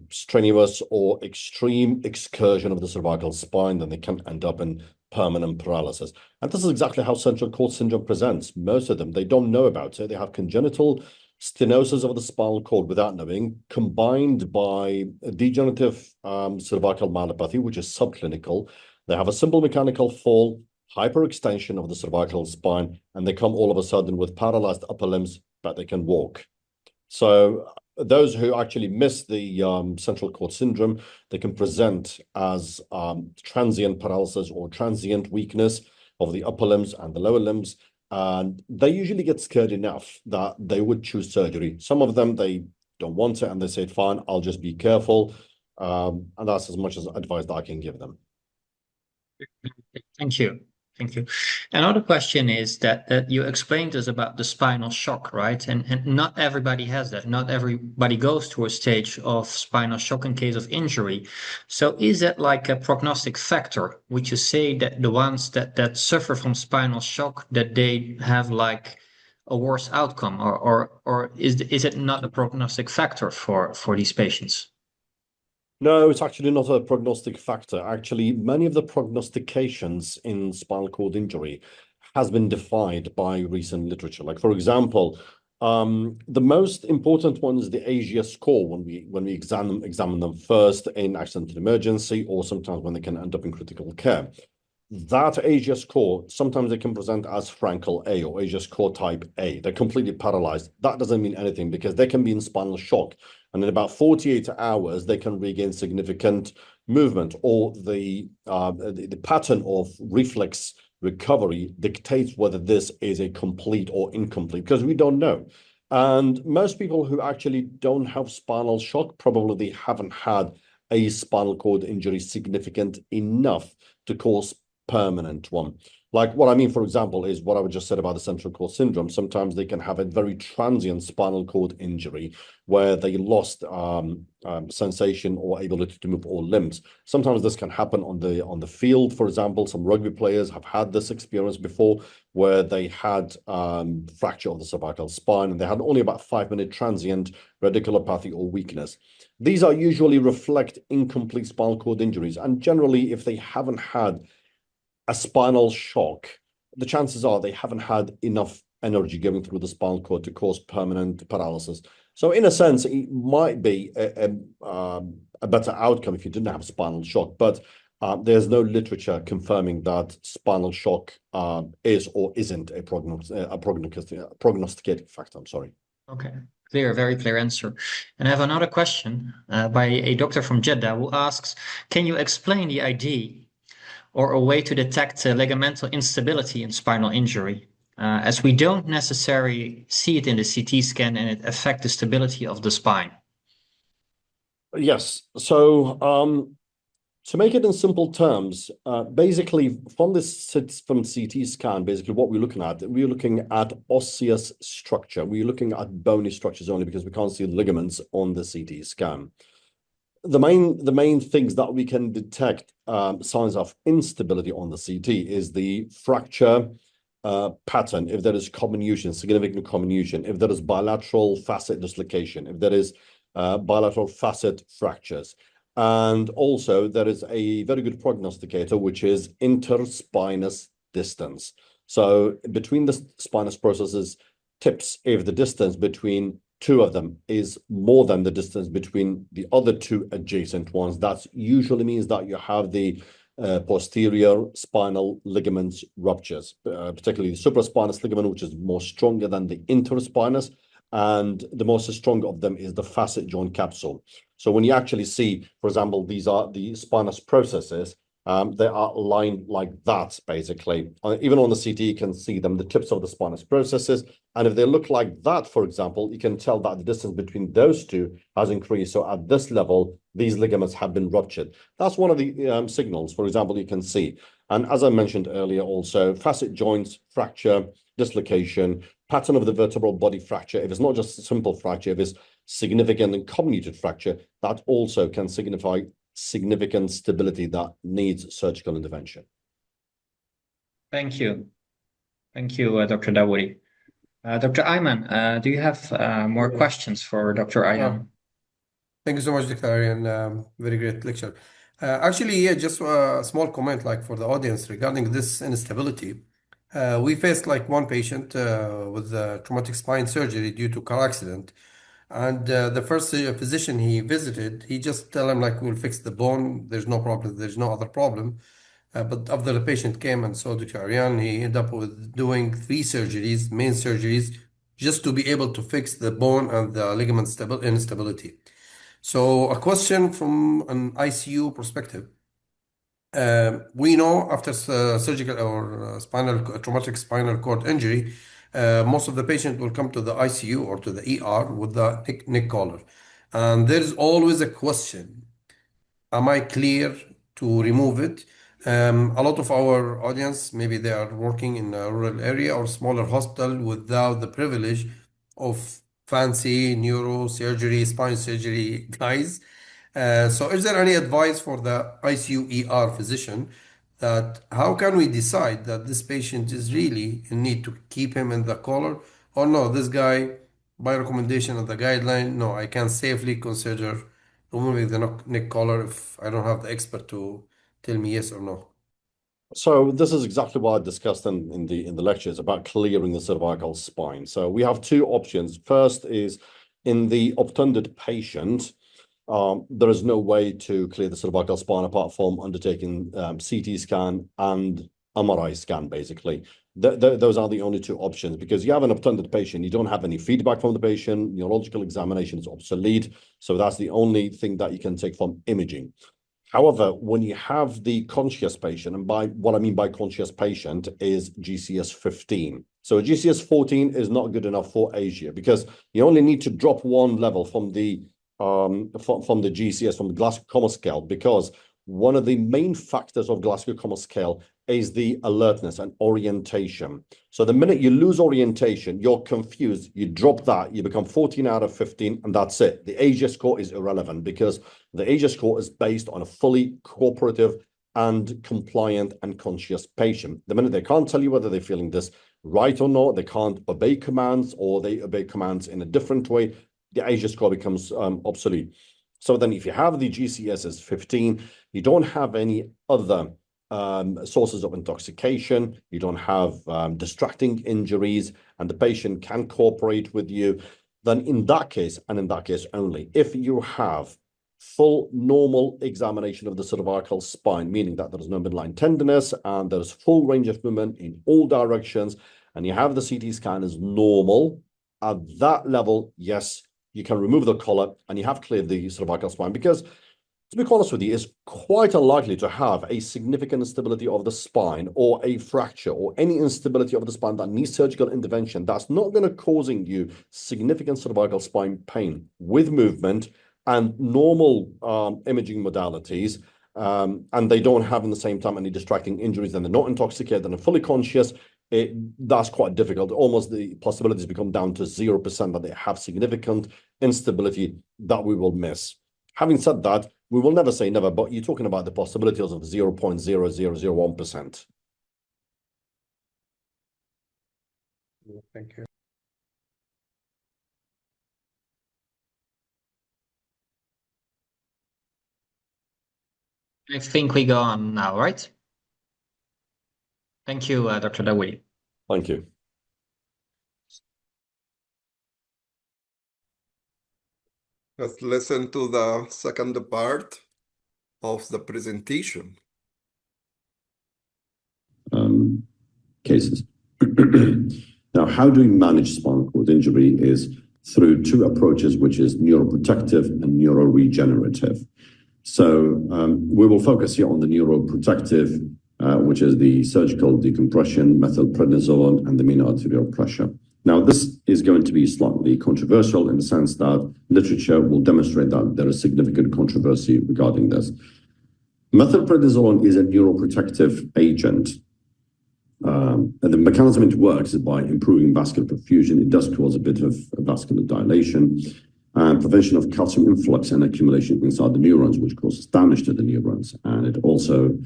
strenuous or extreme excursion of the cervical spine, then they can end up in permanent paralysis. And this is exactly how central cord syndrome presents. Most of them, they don't know about it. They have congenital stenosis of the spinal cord without knowing, combined by a degenerative cervical myelopathy, which is subclinical. They have a simple mechanical fall, hyperextension of the cervical spine, and they come all of a sudden with paralyzed upper limbs, but they can walk. So those who actually miss the central cord syndrome, they can present as transient paralysis or transient weakness of the upper limbs and the lower limbs. And they usually get scared enough that they would choose surgery. Some of them, they don't want it and they say, fine, I'll just be careful. And that's as much as advice that I can give them. Thank you. Thank you. Another question is that you explained us about the spinal shock, right? And not everybody has that. Not everybody goes to a stage of spinal shock in case of injury. So is that like a prognostic factor? Would you say that the ones that suffer from spinal shock, that they have like a worse outcome, or is it not a prognostic factor for these patients? No, it's actually not a prognostic factor. Actually, many of the prognostications in spinal cord injury has been defied by recent literature. Like, for example, the most important one is the ASIA score when we examine them first in accidental emergency, or sometimes when they can end up in critical care. That ASIA score, sometimes they can present as Frankel A or ASIA score type A. They're completely paralyzed. That doesn't mean anything because they can be in spinal shock. And in about 48 hours, they can regain significant movement, or the pattern of reflex recovery dictates whether this is a complete or incomplete, because we don't know. And most people who actually don't have spinal shock, probably they haven't had a spinal cord injury significant enough to cause permanent one. Like what I mean, for example, is what I just said about the central cord syndrome. Sometimes they can have a very transient spinal cord injury where they lost sensation or ability to move all limbs. Sometimes this can happen on the field. For example, some rugby players have had this experience before where they had fracture of the cervical spine and they had only about 5-minute transient radiculopathy or weakness. These are usually reflect incomplete spinal cord injuries. And generally, if they haven't had a spinal shock, the chances are they haven't had enough energy going through the spinal cord to cause permanent paralysis. So in a sense, it might be a better outcome if you didn't have spinal shock, but there's no literature confirming that spinal shock is or isn't a prognosticating factor. I'm sorry. Okay, clear, very clear answer. And I have another question by a doctor from Jeddah who asks, can you explain the idea or a way to detect ligamental instability in spinal injury, as we don't necessarily see it in the CT scan and it affects the stability of the spine? Yes. So to make it in simple terms, basically from CT scan, basically what we're looking at osseous structure. We're looking at bony structures only because we can't see the ligaments on the CT scan. The main things that we can detect signs of instability on the CT is the fracture pattern, if there is comminution, significant comminution, if there is bilateral facet dislocation, if there is bilateral facet fractures. And also there is a very good prognosticator, which is interspinous distance. So between the spinous processes tips, if the distance between two of them is more than the distance between the other two adjacent ones, that usually means that you have the posterior spinal ligaments ruptures, particularly the supraspinous ligament, which is more stronger than the interspinous, and the most strong of them is the facet joint capsule. So when you actually see, for example, these are the spinous processes, they are aligned like that, basically. Even on the CT, you can see them, the tips of the spinous processes. And if they look like that, for example, you can tell that the distance between those two has increased. So at this level, these ligaments have been ruptured. That's one of the signals, for example, you can see. And as I mentioned earlier, also facet joints, fracture, dislocation, pattern of the vertebral body fracture. If it's not just a simple fracture, if it's significant and comminuted fracture, that also can signify significant stability that needs surgical intervention. Thank you. Thank you, Dr. Dawoodi. Dr. Ayman, do you have more questions for Dr. Ayman? Thank you so much, Dr. Aryan. Very great lecture. Actually, yeah, just a small comment like for the audience regarding this instability. We faced like one patient with traumatic spine surgery due to car accident. And the first physician he visited, he just tell him like, we'll fix the bone. There's no problem. There's no other problem. But after the patient came and saw Dr. Aryan, he ended up with doing 3 surgeries, main surgeries, just to be able to fix the bone and the ligament instability. So a question from an ICU perspective. We know after surgical or traumatic spinal cord injury, most of the patient will come to the ICU or to the ER with the neck collar. And there's always a question, am I clear to remove it? A lot of our audience, maybe they are working in a rural area or smaller hospital without the privilege of fancy neurosurgery, spine surgery guys. So is there any advice for the ICU ER physician that how can we decide that this patient is really in need to keep him in the collar, or no, this guy, by recommendation of the guideline, no, I can safely consider removing the neck collar if I don't have the expert to tell me yes or no? So this is exactly what I discussed in the lectures about clearing the cervical spine. So we have 2 options. First is in the obtunded patient, there is no way to clear the cervical spine apart from undertaking CT scan and MRI scan, basically. Those are the only 2 options, because you have an obtunded patient, you don't have any feedback from the patient, neurological examination is obsolete. So that's the only thing that you can take from imaging. However, when you have the conscious patient, and by what I mean by conscious patient is GCS 15. So GCS 14 is not good enough for Asia, because you only need to drop 1 level from the GCS, from the Glasgow-Coma scale, because one of the main factors of Glasgow-Coma scale is the alertness and orientation. So the minute you lose orientation, you're confused, you drop that, you become 14 out of 15, and that's it. The Asia score is irrelevant, because the Asia score is based on a fully cooperative and compliant and conscious patient. The minute they can't tell you whether they're feeling this right or not, they can't obey commands, or they obey commands in a different way, the Asia score becomes obsolete. So then if you have the GCS as 15, you don't have any other sources of intoxication, you don't have distracting injuries, and the patient can cooperate with you, then in that case, and in that case only, if you have full normal examination of the cervical spine, meaning that there is no midline tenderness and there's full range of movement in all directions, and you have the CT scan as normal, at that level, yes, you can remove the collar and you have cleared the cervical spine, because to be honest with you, it's quite unlikely to have a significant instability of the spine or a fracture or any instability of the spine that needs surgical intervention that's not going to causing you significant cervical spine pain with movement and normal imaging modalities, and they don't have in the same time any distracting injuries, and they're not intoxicated and are fully conscious. That's quite difficult. Almost the possibilities become down to 0% that they have significant instability that we will miss. Having said that, we will never say never, but you're talking about the possibilities of 0.0001%. Thank you. I think we go on now, right? Thank you, Dr. Dawi. Thank you. Let's listen to the second part of the presentation. Cases. Now, how do we manage spinal cord injury is through 2 approaches, which is neuroprotective and neuroregenerative. So we will focus here on the neuroprotective, which is the surgical decompression, methylprednisolone, and the mean arterial pressure. Now, this is going to be slightly controversial in the sense that literature will demonstrate that there is significant controversy regarding this. Methylprednisolone is a neuroprotective agent. And the mechanism it works is by improving vascular perfusion. It does cause a bit of vascular dilation and prevention of calcium influx and accumulation inside the neurons, which causes damage to the neurons. And it also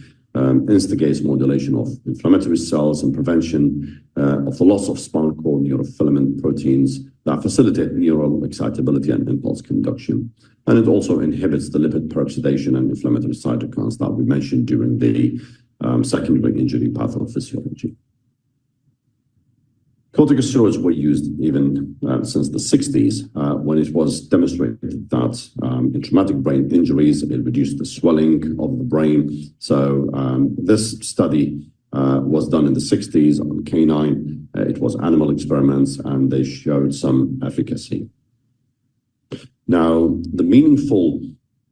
instigates modulation of inflammatory cells and prevention of the loss of spinal cord neurofilament proteins that facilitate neural excitability and impulse conduction. And it also inhibits the lipid peroxidation and inflammatory cytokines that we mentioned during the secondary injury pathophysiology. Corticosteroids were used even since the 60s, when it was demonstrated that in traumatic brain injuries, it reduced the swelling of the brain. So this study was done in the 60s on canine. It was animal experiments, and they showed some efficacy. Now, the meaningful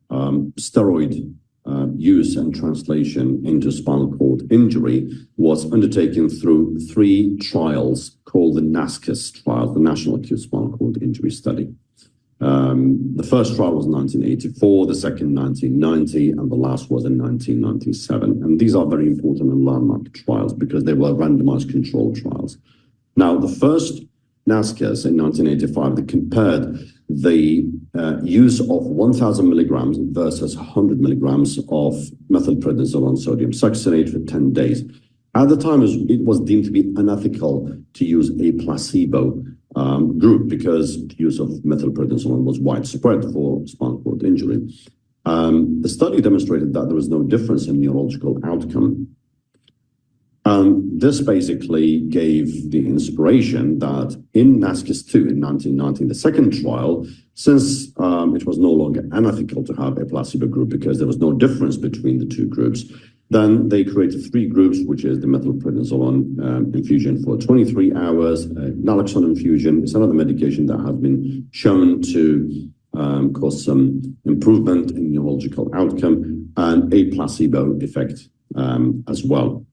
steroid use and translation into spinal cord injury was undertaken through 3 trials called the NASCAS trial, the National Acute Spinal Cord Injury Study. The first trial was 1984, the second 1990, and the last was in 1997. And these are very important and landmark trials because they were randomized controlled trials. Now, the first NASCAS in 1985, they compared the use of 1,000 milligrams versus 100 milligrams of methylprednisolone sodium succinate for 10 days. At the time, it was deemed to be unethical to use a placebo group because the use of methylprednisolone was widespread for spinal cord injury. The study demonstrated that there was no difference in neurological outcome. This basically gave the inspiration that in NASCAS 2 in 1990, the second trial, since it was no longer unethical to have a placebo group because there was no difference between the 2 groups, then they created 3 groups, which is the methylprednisolone infusion for 23 hours, naloxone infusion. It's another medication that has been shown to cause some improvement in neurological outcome, and a placebo effect as well.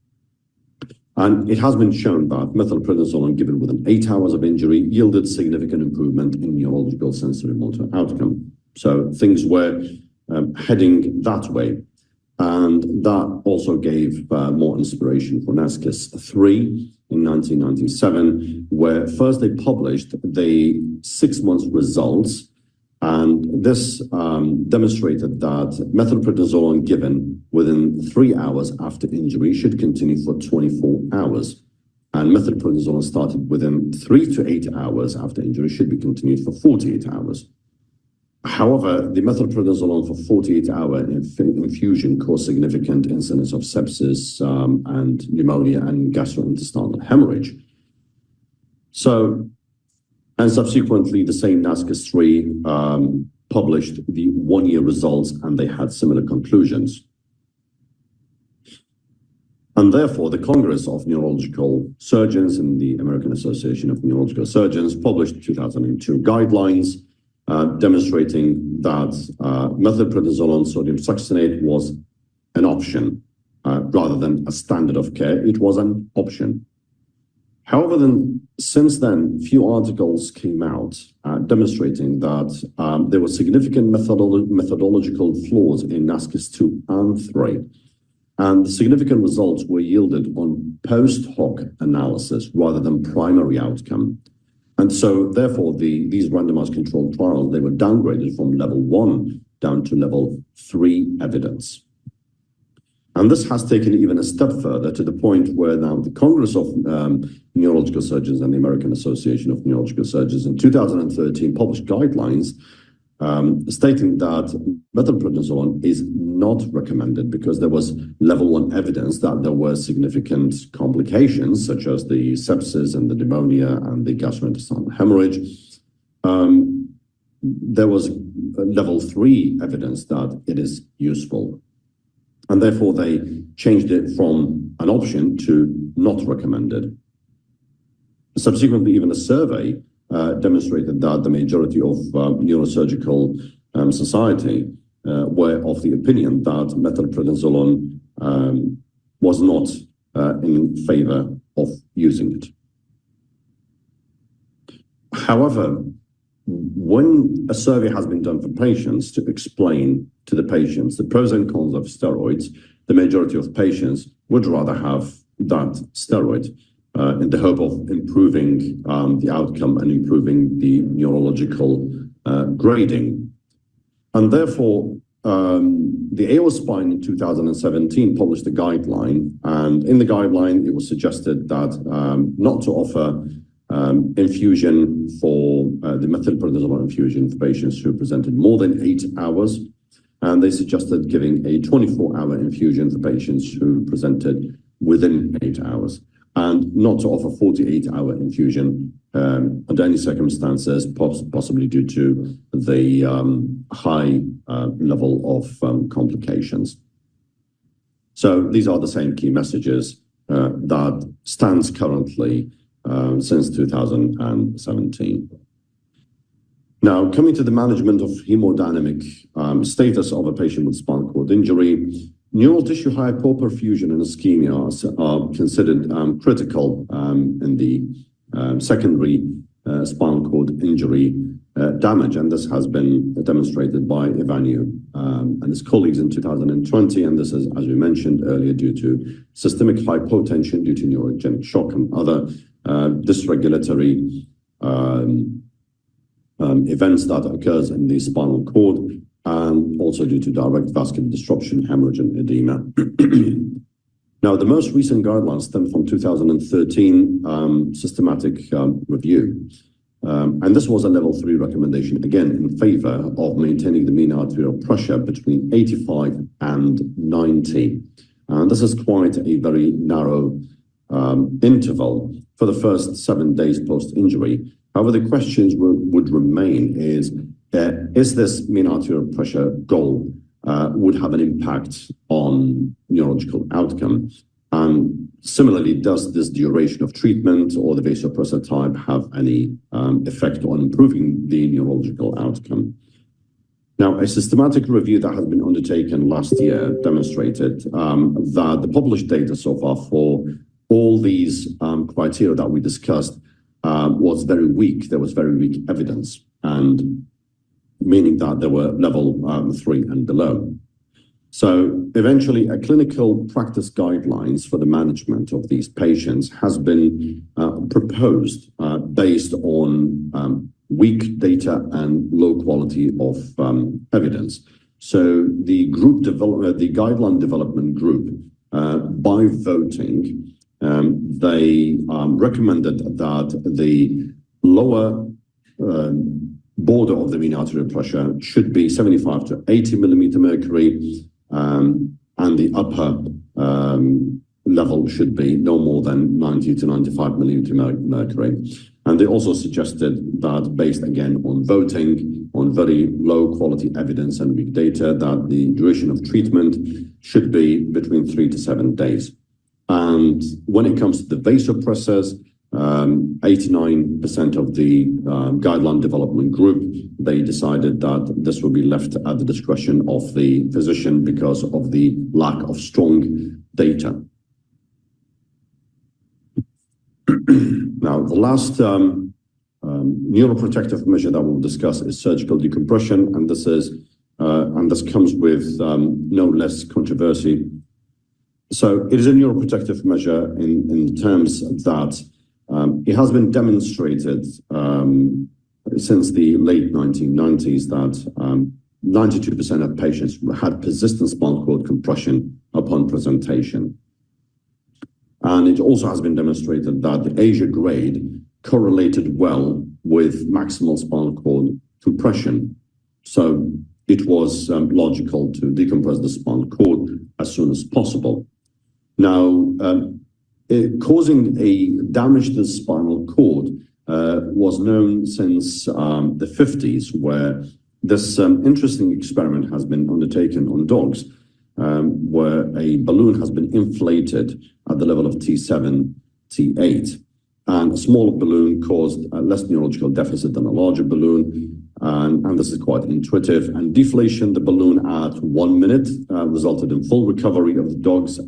And it has been shown that methylprednisolone given within 8 hours of injury yielded significant improvement in neurological sensory motor outcome. So things were heading that way. And that also gave more inspiration for NASCAS 3 in 1997, where first they published the 6 months results. And this demonstrated that methylprednisolone given within 3 hours after injury should continue for 24 hours. And methylprednisolone started within 3 to 8 hours after injury should be continued for 48 hours. However, the methylprednisolone for 48-hour infusion caused significant incidence of sepsis and pneumonia and gastrointestinal hemorrhage. So, and subsequently, the same NASCAS 3 published the 1-year results, and they had similar conclusions. And therefore, the Congress of Neurological Surgeons and the American Association of Neurological Surgeons published 2002 guidelines demonstrating that methylprednisolone sodium succinate was an option rather than a standard of care. It was an option. However, since then, few articles came out demonstrating that there were significant methodological flaws in NASCAS 2 and 3. And the significant results were yielded on post-hoc analysis rather than primary outcome. And so, therefore, these randomized controlled trials, they were downgraded from level 1 down to level 3 evidence. And this has taken even a step further to the point where now the Congress of Neurological Surgeons and the American Association of Neurological Surgeons in 2013 published guidelines stating that methylprednisolone is not recommended because there was level 1 evidence that there were significant complications such as the sepsis and the pneumonia and the gastrointestinal hemorrhage. There was level 3 evidence that it is useful. And therefore, they changed it from an option to not recommended. Subsequently, even a survey demonstrated that the majority of neurosurgical society were of the opinion that methylprednisolone was not in favor of using it. However, when a survey has been done for patients to explain to the patients the pros and cons of steroids, the majority of patients would rather have that steroid in the hope of improving the outcome and improving the neurological grading. And therefore, the AO Spine in 2017 published a guideline, and in the guideline, it was suggested that not to offer infusion for the methylprednisolone infusion for patients who presented more than 8 hours. And they suggested giving a 24-hour infusion for patients who presented within 8 hours. and not to offer 48-hour infusion under any circumstances, possibly due to the high level of complications. So these are the same key messages that stands currently since 2017. Now, coming to the management of hemodynamic status of a patient with spinal cord injury, neural tissue hypoperfusion and ischemia are considered critical in the secondary spinal cord injury damage, and this has been demonstrated by Ivanu and his colleagues in 2020, and this is, as we mentioned earlier, due to systemic hypotension due to neurogenic shock and other dysregulatory events that occurs in the spinal cord, and also due to direct vascular disruption, hemorrhage, and edema. Now, the most recent guidelines stem from 2013 systematic review. And this was a level 3 recommendation, again, in favor of maintaining the mean arterial pressure between 85 and 90. And this is quite a very narrow interval for the first 7 days post-injury. However, the questions would remain is this mean arterial pressure goal would have an impact on neurological outcome? And similarly, does this duration of treatment or the vasopressor type have any effect on improving the neurological outcome? Now, a systematic review that has been undertaken last year demonstrated that the published data so far for all these criteria that we discussed was very weak. There was very weak evidence, and meaning that there were level 3 and below. So eventually, a clinical practice guidelines for the management of these patients has been proposed based on weak data and low quality of evidence. So the guideline development group, by voting, they recommended that the lower border of the mean arterial pressure should be 75 to 80 millimeter mercury, and the upper level should be no more than 90 to 95 millimeter mercury. And they also suggested that, based again on voting on very low quality evidence and weak data, that the duration of treatment should be between 3 to 7 days. And when it comes to the vasopressors, 89% of the guideline development group, they decided that this will be left at the discretion of the physician because of the lack of strong data. Now, the last neuroprotective measure that we'll discuss is surgical decompression, and this comes with no less controversy. So it is a neuroprotective measure in terms that it has been demonstrated since the late 1990s that 92% of patients had persistent spinal cord compression upon presentation. And it also has been demonstrated that the Asia grade correlated well with maximal spinal cord compression. So it was logical to decompress the spinal cord as soon as possible. Now, causing a damage to the spinal cord was known since the 50s, where this interesting experiment has been undertaken on dogs, where a balloon has been inflated at the level of T7, T8. And a smaller balloon caused less neurological deficit than a larger balloon. And this is quite intuitive. And deflation the balloon at 1 minute resulted in full recovery of the dogs.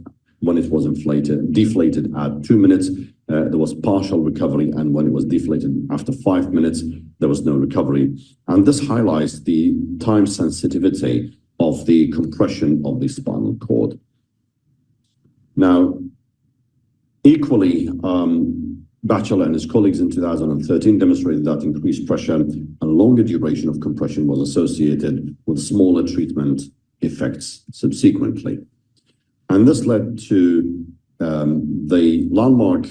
When it was deflated at 2 minutes, there was partial recovery. And when it was deflated after 5 minutes, there was no recovery. And this highlights the time sensitivity of the compression of the spinal cord. Now, equally, Batchelor and his colleagues in 2013 demonstrated that increased pressure and longer duration of compression was associated with smaller treatment effects subsequently. And this led to the landmark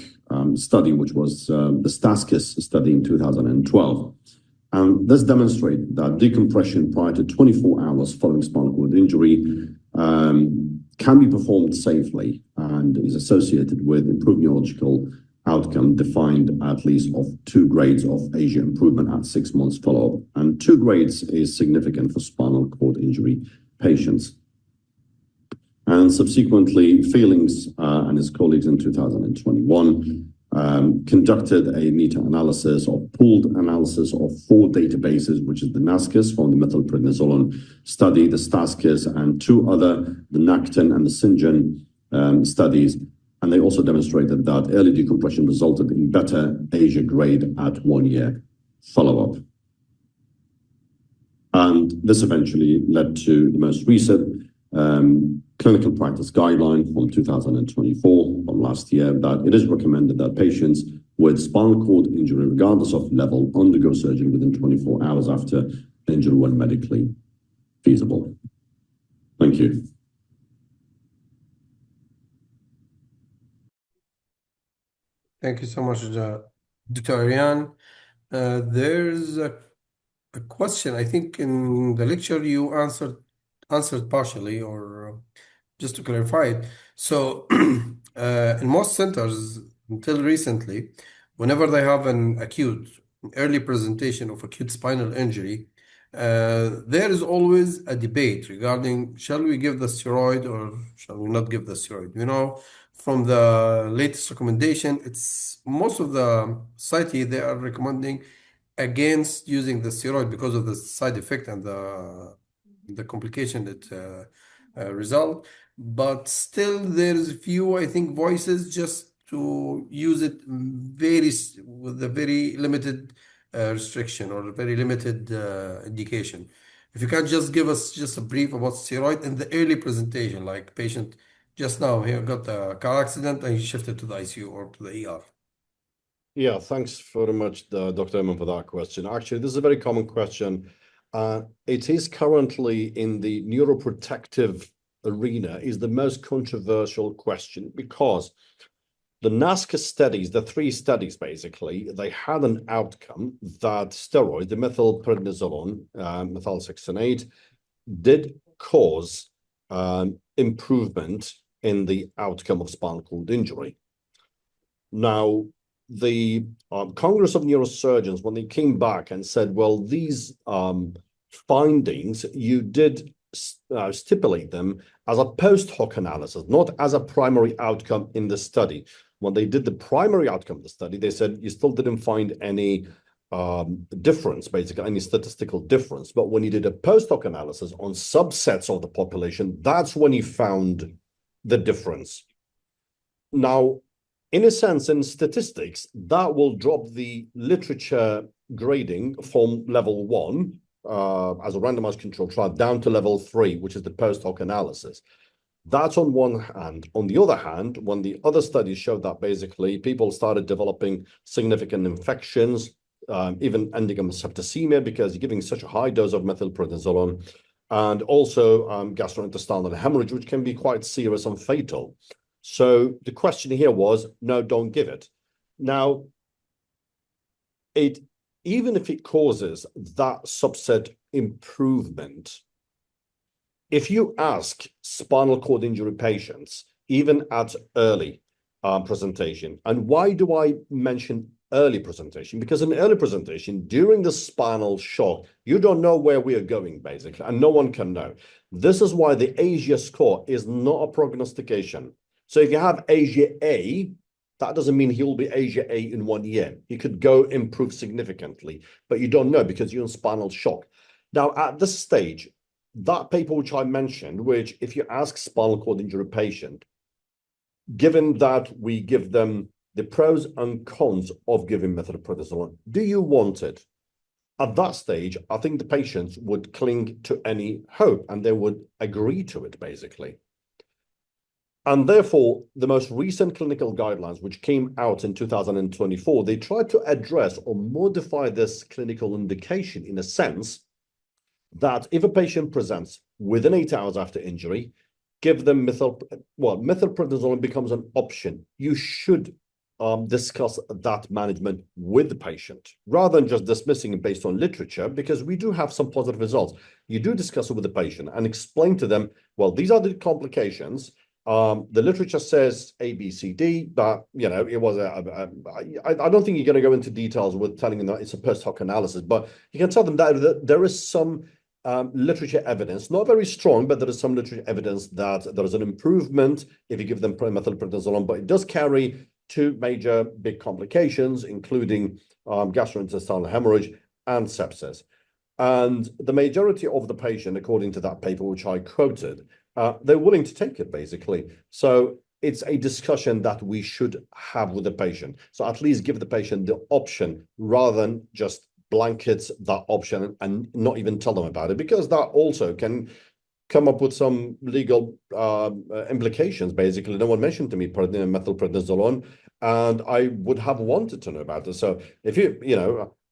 study, which was the Staskis study in 2012. And this demonstrated that decompression prior to 24 hours following spinal cord injury can be performed safely and is associated with improved neurological outcome defined at least of 2 grades of ASIA improvement at 6 months follow-up. And 2 grades is significant for spinal cord injury patients. And subsequently, Feelings and his colleagues in 2021 conducted a meta-analysis or pooled analysis of 4 databases, which is the NASCUS from the methylprednisolone study, the STASCUS, and 2 other, the NACTIN and the SYNGEN studies. And they also demonstrated that early decompression resulted in better ASIA grade at 1 year follow-up. And this eventually led to the most recent clinical practice guideline from 2024, from last year, that it is recommended that patients with spinal cord injury, regardless of level, undergo surgery within 24 hours after injury when medically feasible. Thank you. Thank you so much, Dr. Arian. There's a question. I think in the lecture you answered partially, or just to clarify it. So in most centers until recently, whenever they have an acute early presentation of acute spinal injury, there is always a debate regarding shall we give the steroid or shall we not give the steroid. You know, from the latest recommendation, it's most of the society, they are recommending against using the steroid because of the side effect and the complication that result. But still, there's a few, I think, voices just to use it with a very limited restriction or a very limited indication. If you can just give us just a brief about steroid in the early presentation, like patient just now he got a car accident and he shifted to the ICU or to the ER. Yeah, thanks very much, Dr. Imman, for that question. Actually, this is a very common question. It is currently in the neuroprotective arena is the most controversial question, because the NASCA studies, the 3 studies basically, they had an outcome that steroids, the methylprednisolone, methylsuccinate, did cause improvement in the outcome of spinal cord injury. Now, the Congress of Neurosurgeons, when they came back and said, well, these findings, you did stipulate them as a post hoc analysis, not as a primary outcome in the study. When they did the primary outcome of the study, they said you still didn't find any difference, basically, any statistical difference. But when you did a post hoc analysis on subsets of the population, that's when you found the difference. Now, in a sense, in statistics, that will drop the literature grading from level 1 as a randomized controlled trial down to level 3, which is the post hoc analysis. That's on one hand. On the other hand, when the other studies showed that basically people started developing significant infections, even ending in septicemia because you're giving such a high dose of methylprednisolone, and also gastrointestinal hemorrhage, which can be quite serious and fatal. So the question here was, no, don't give it. Now, even if it causes that subset improvement, if you ask spinal cord injury patients, even at early presentation, and why do I mention early presentation? Because in early presentation, during the spinal shock, you don't know where we are going, basically, and no one can know. This is why the ASIA score is not a prognostication. So if you have ASIA A, that doesn't mean he will be ASIA A in 1 year. He could go improve significantly, but you don't know because you're in spinal shock. Now, at this stage, that paper which I mentioned, which if you ask spinal cord injury patient, given that we give them the pros and cons of giving methylprednisolone, do you want it? At that stage, I think the patients would cling to any hope and they would agree to it, basically. And therefore, the most recent clinical guidelines, which came out in 2024, they tried to address or modify this clinical indication in a sense that if a patient presents within 8 hours after injury, give them methylprednisolone becomes an option. You should discuss that management with the patient rather than just dismissing it based on literature, because we do have some positive results. You do discuss it with the patient and explain to them, well, these are the complications. The literature says A, B, C, D, but it was I don't think you're going to go into details with telling them that it's a post hoc analysis, but you can tell them that there is some literature evidence, not very strong, but there is some literature evidence that there is an improvement if you give them methylprednisolone, but it does carry two major big complications, including gastrointestinal hemorrhage and sepsis. And the majority of the patient, according to that paper, which I quoted, they're willing to take it, basically. So it's a discussion that we should have with the patient. So at least give the patient the option rather than just blanket that option and not even tell them about it, because that also can come up with some legal implications. Basically, no one mentioned to me methylprednisolone, and I would have wanted to know about it. So if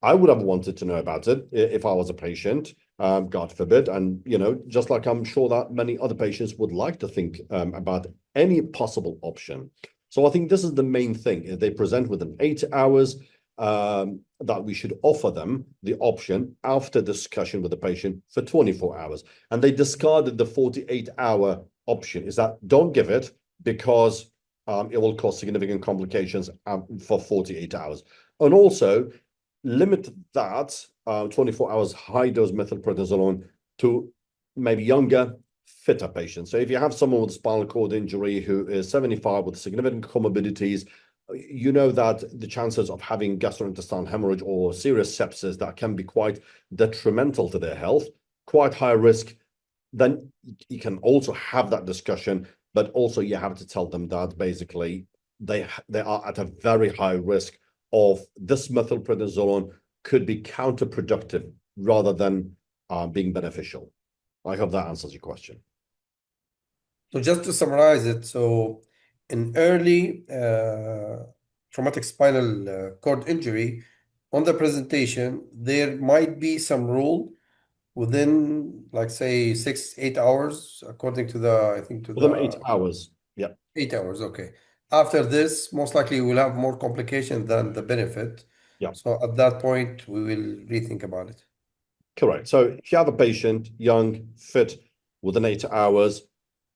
I would have wanted to know about it if I was a patient, God forbid. And, just like I'm sure that many other patients would like to think about any possible option. So I think this is the main thing. If they present within 8 hours, that we should offer them the option after discussion with the patient for 24 hours. And they discarded the 48-hour option, is that don't give it because it will cause significant complications for 48 hours. And also limit that 24 hours high-dose methylprednisolone to maybe younger, fitter patients. So if you have someone with spinal cord injury who is 75 with significant comorbidities, you know that the chances of having gastrointestinal hemorrhage or serious sepsis that can be quite detrimental to their health, quite high risk, then you can also have that discussion, but also you have to tell them that basically they are at a very high risk of this methylprednisolone could be counterproductive rather than being beneficial. I hope that answers your question. So just to summarize it, so in early traumatic spinal cord injury, on the presentation, there might be some rule within, like, say, 6-8 hours, according to Within 8 hours. Yeah. 8 hours, okay. After this, most likely we'll have more complication than the benefit. Yeah. So at that point, we will rethink about it. Correct. So if you have a patient, young, fit, within 8 hours,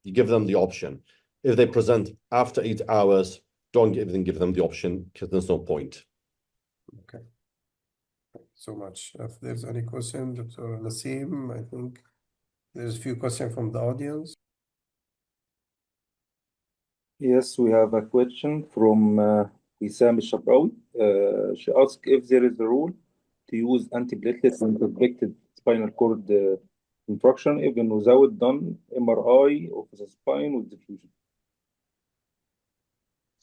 you give them the option. If they present after 8 hours, don't even give them the option because there's no point. Okay. So much. If there's any question, Dr. Nassim, I think there's a few questions from the audience. Yes, we have a question from Wissam Shabrawi. She asked if there is a rule to use antiplatelets in suspected spinal cord infarction, even without done MRI of the spine with diffusion.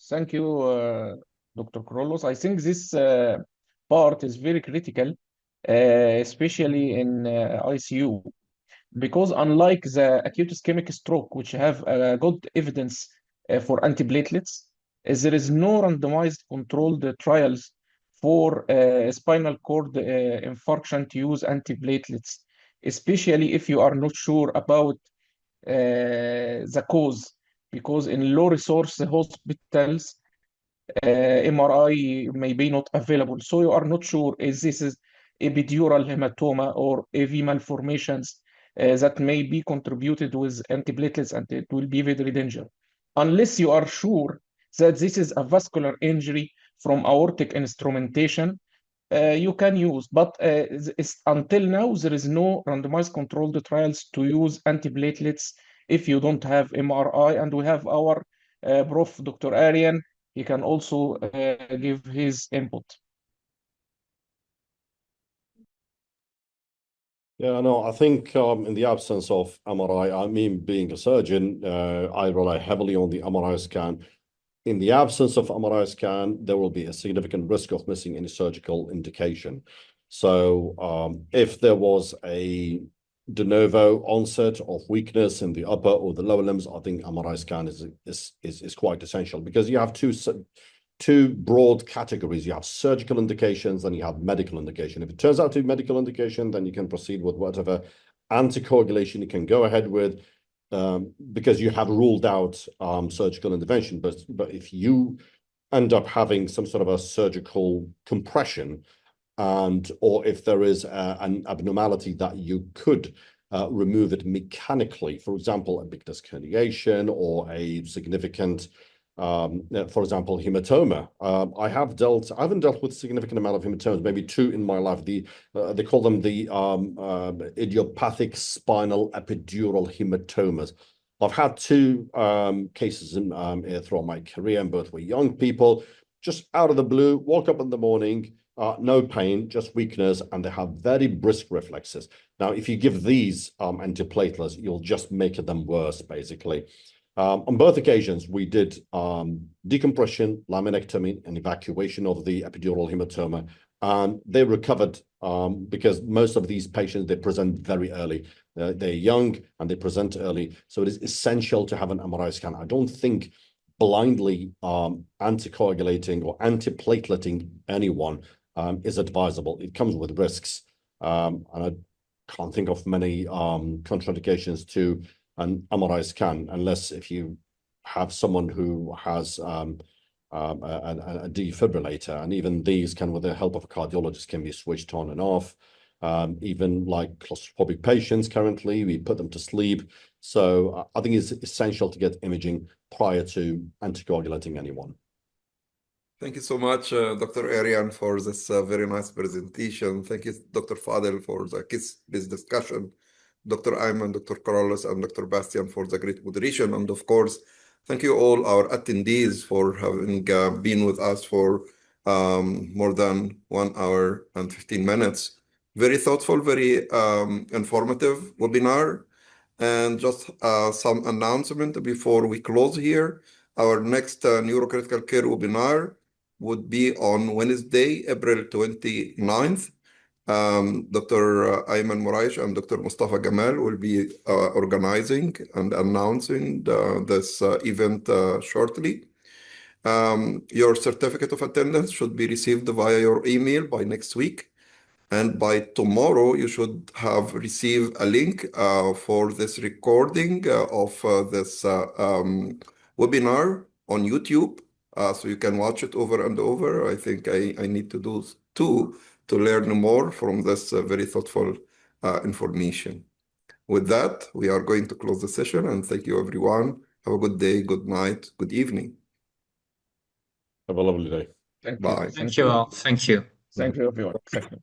Thank you, Dr. Carlos. I think this part is very critical, especially in ICU, because unlike the acute ischemic stroke, which have good evidence for antiplatelets, there is no randomized controlled trials for spinal cord infarction to use antiplatelets, especially if you are not sure about the cause, because in low resource hospitals, MRI may be not available. So you are not sure if this is epidural hematoma or AV malformations that may be contributed with antiplatelets, and it will be very dangerous. Unless you are sure that this is a vascular injury from aortic instrumentation, you can use. But until now, there is no randomized controlled trials to use antiplatelets if you don't have MRI. And we have our Prof. Dr. Aryan. He can also give his input. Yeah, no, I think in the absence of MRI, I mean, being a surgeon, I rely heavily on the MRI scan. In the absence of MRI scan, there will be a significant risk of missing any surgical indication. So if there was a de novo onset of weakness in the upper or the lower limbs, I think MRI scan is quite essential, because you have two broad categories. You have surgical indications and you have medical indication. If it turns out to be medical indication, then you can proceed with whatever anticoagulation you can go ahead with, because you have ruled out surgical intervention. But if you end up having some sort of a surgical compression, or if there is an abnormality that you could remove it mechanically. For example, a big disc herniation or a significant, for example, hematoma. I haven't dealt with a significant amount of hematomas, maybe 2 in my life. They call them the idiopathic spinal epidural hematomas. I've had 2 cases throughout my career, and both were young people, just out of the blue, woke up in the morning, no pain, just weakness, and they have very brisk reflexes. Now, if you give these antiplatelets, you'll just make them worse, basically. On both occasions, we did decompression, laminectomy, and evacuation of the epidural hematoma, and they recovered because most of these patients, they present very early. They're young and they present early, so it is essential to have an MRI scan. I don't think blindly anticoagulating or antiplateleting anyone is advisable. It comes with risks, and I can't think of many contraindications to an MRI scan, unless if you have someone who has a defibrillator, and even these can, with the help of a cardiologist, can be switched on and off. Even like claustrophobic patients currently, we put them to sleep. So I think it's essential to get imaging prior to anticoagulating anyone. Thank you so much, Dr. Arian, for this very nice presentation. Thank you, Dr. Fadel, for the case-based discussion, Dr. Ayman, Dr. Carlos, and Dr. Bastian for the great moderation. And of course, thank you all our attendees for having been with us for more than 1 hour and 15 minutes. Very thoughtful, very informative webinar. And just some announcement before we close here. Our next neurocritical care webinar would be on Wednesday, April 29th. Dr. Ayman Moraich and Dr. Mustafa Gamal will be organizing and announcing this event shortly. Your certificate of attendance should be received via your email by next week. And by tomorrow, you should have received a link for this recording of this webinar on YouTube. So you can watch it over and over. I think I need to do too to learn more from this very thoughtful information. With that, we are going to close the session, and thank you, everyone. Have a good day, good night, good evening. Have a lovely day. Thank you. Bye. Thank you all. Thank you. Thank you, everyone. Thank you.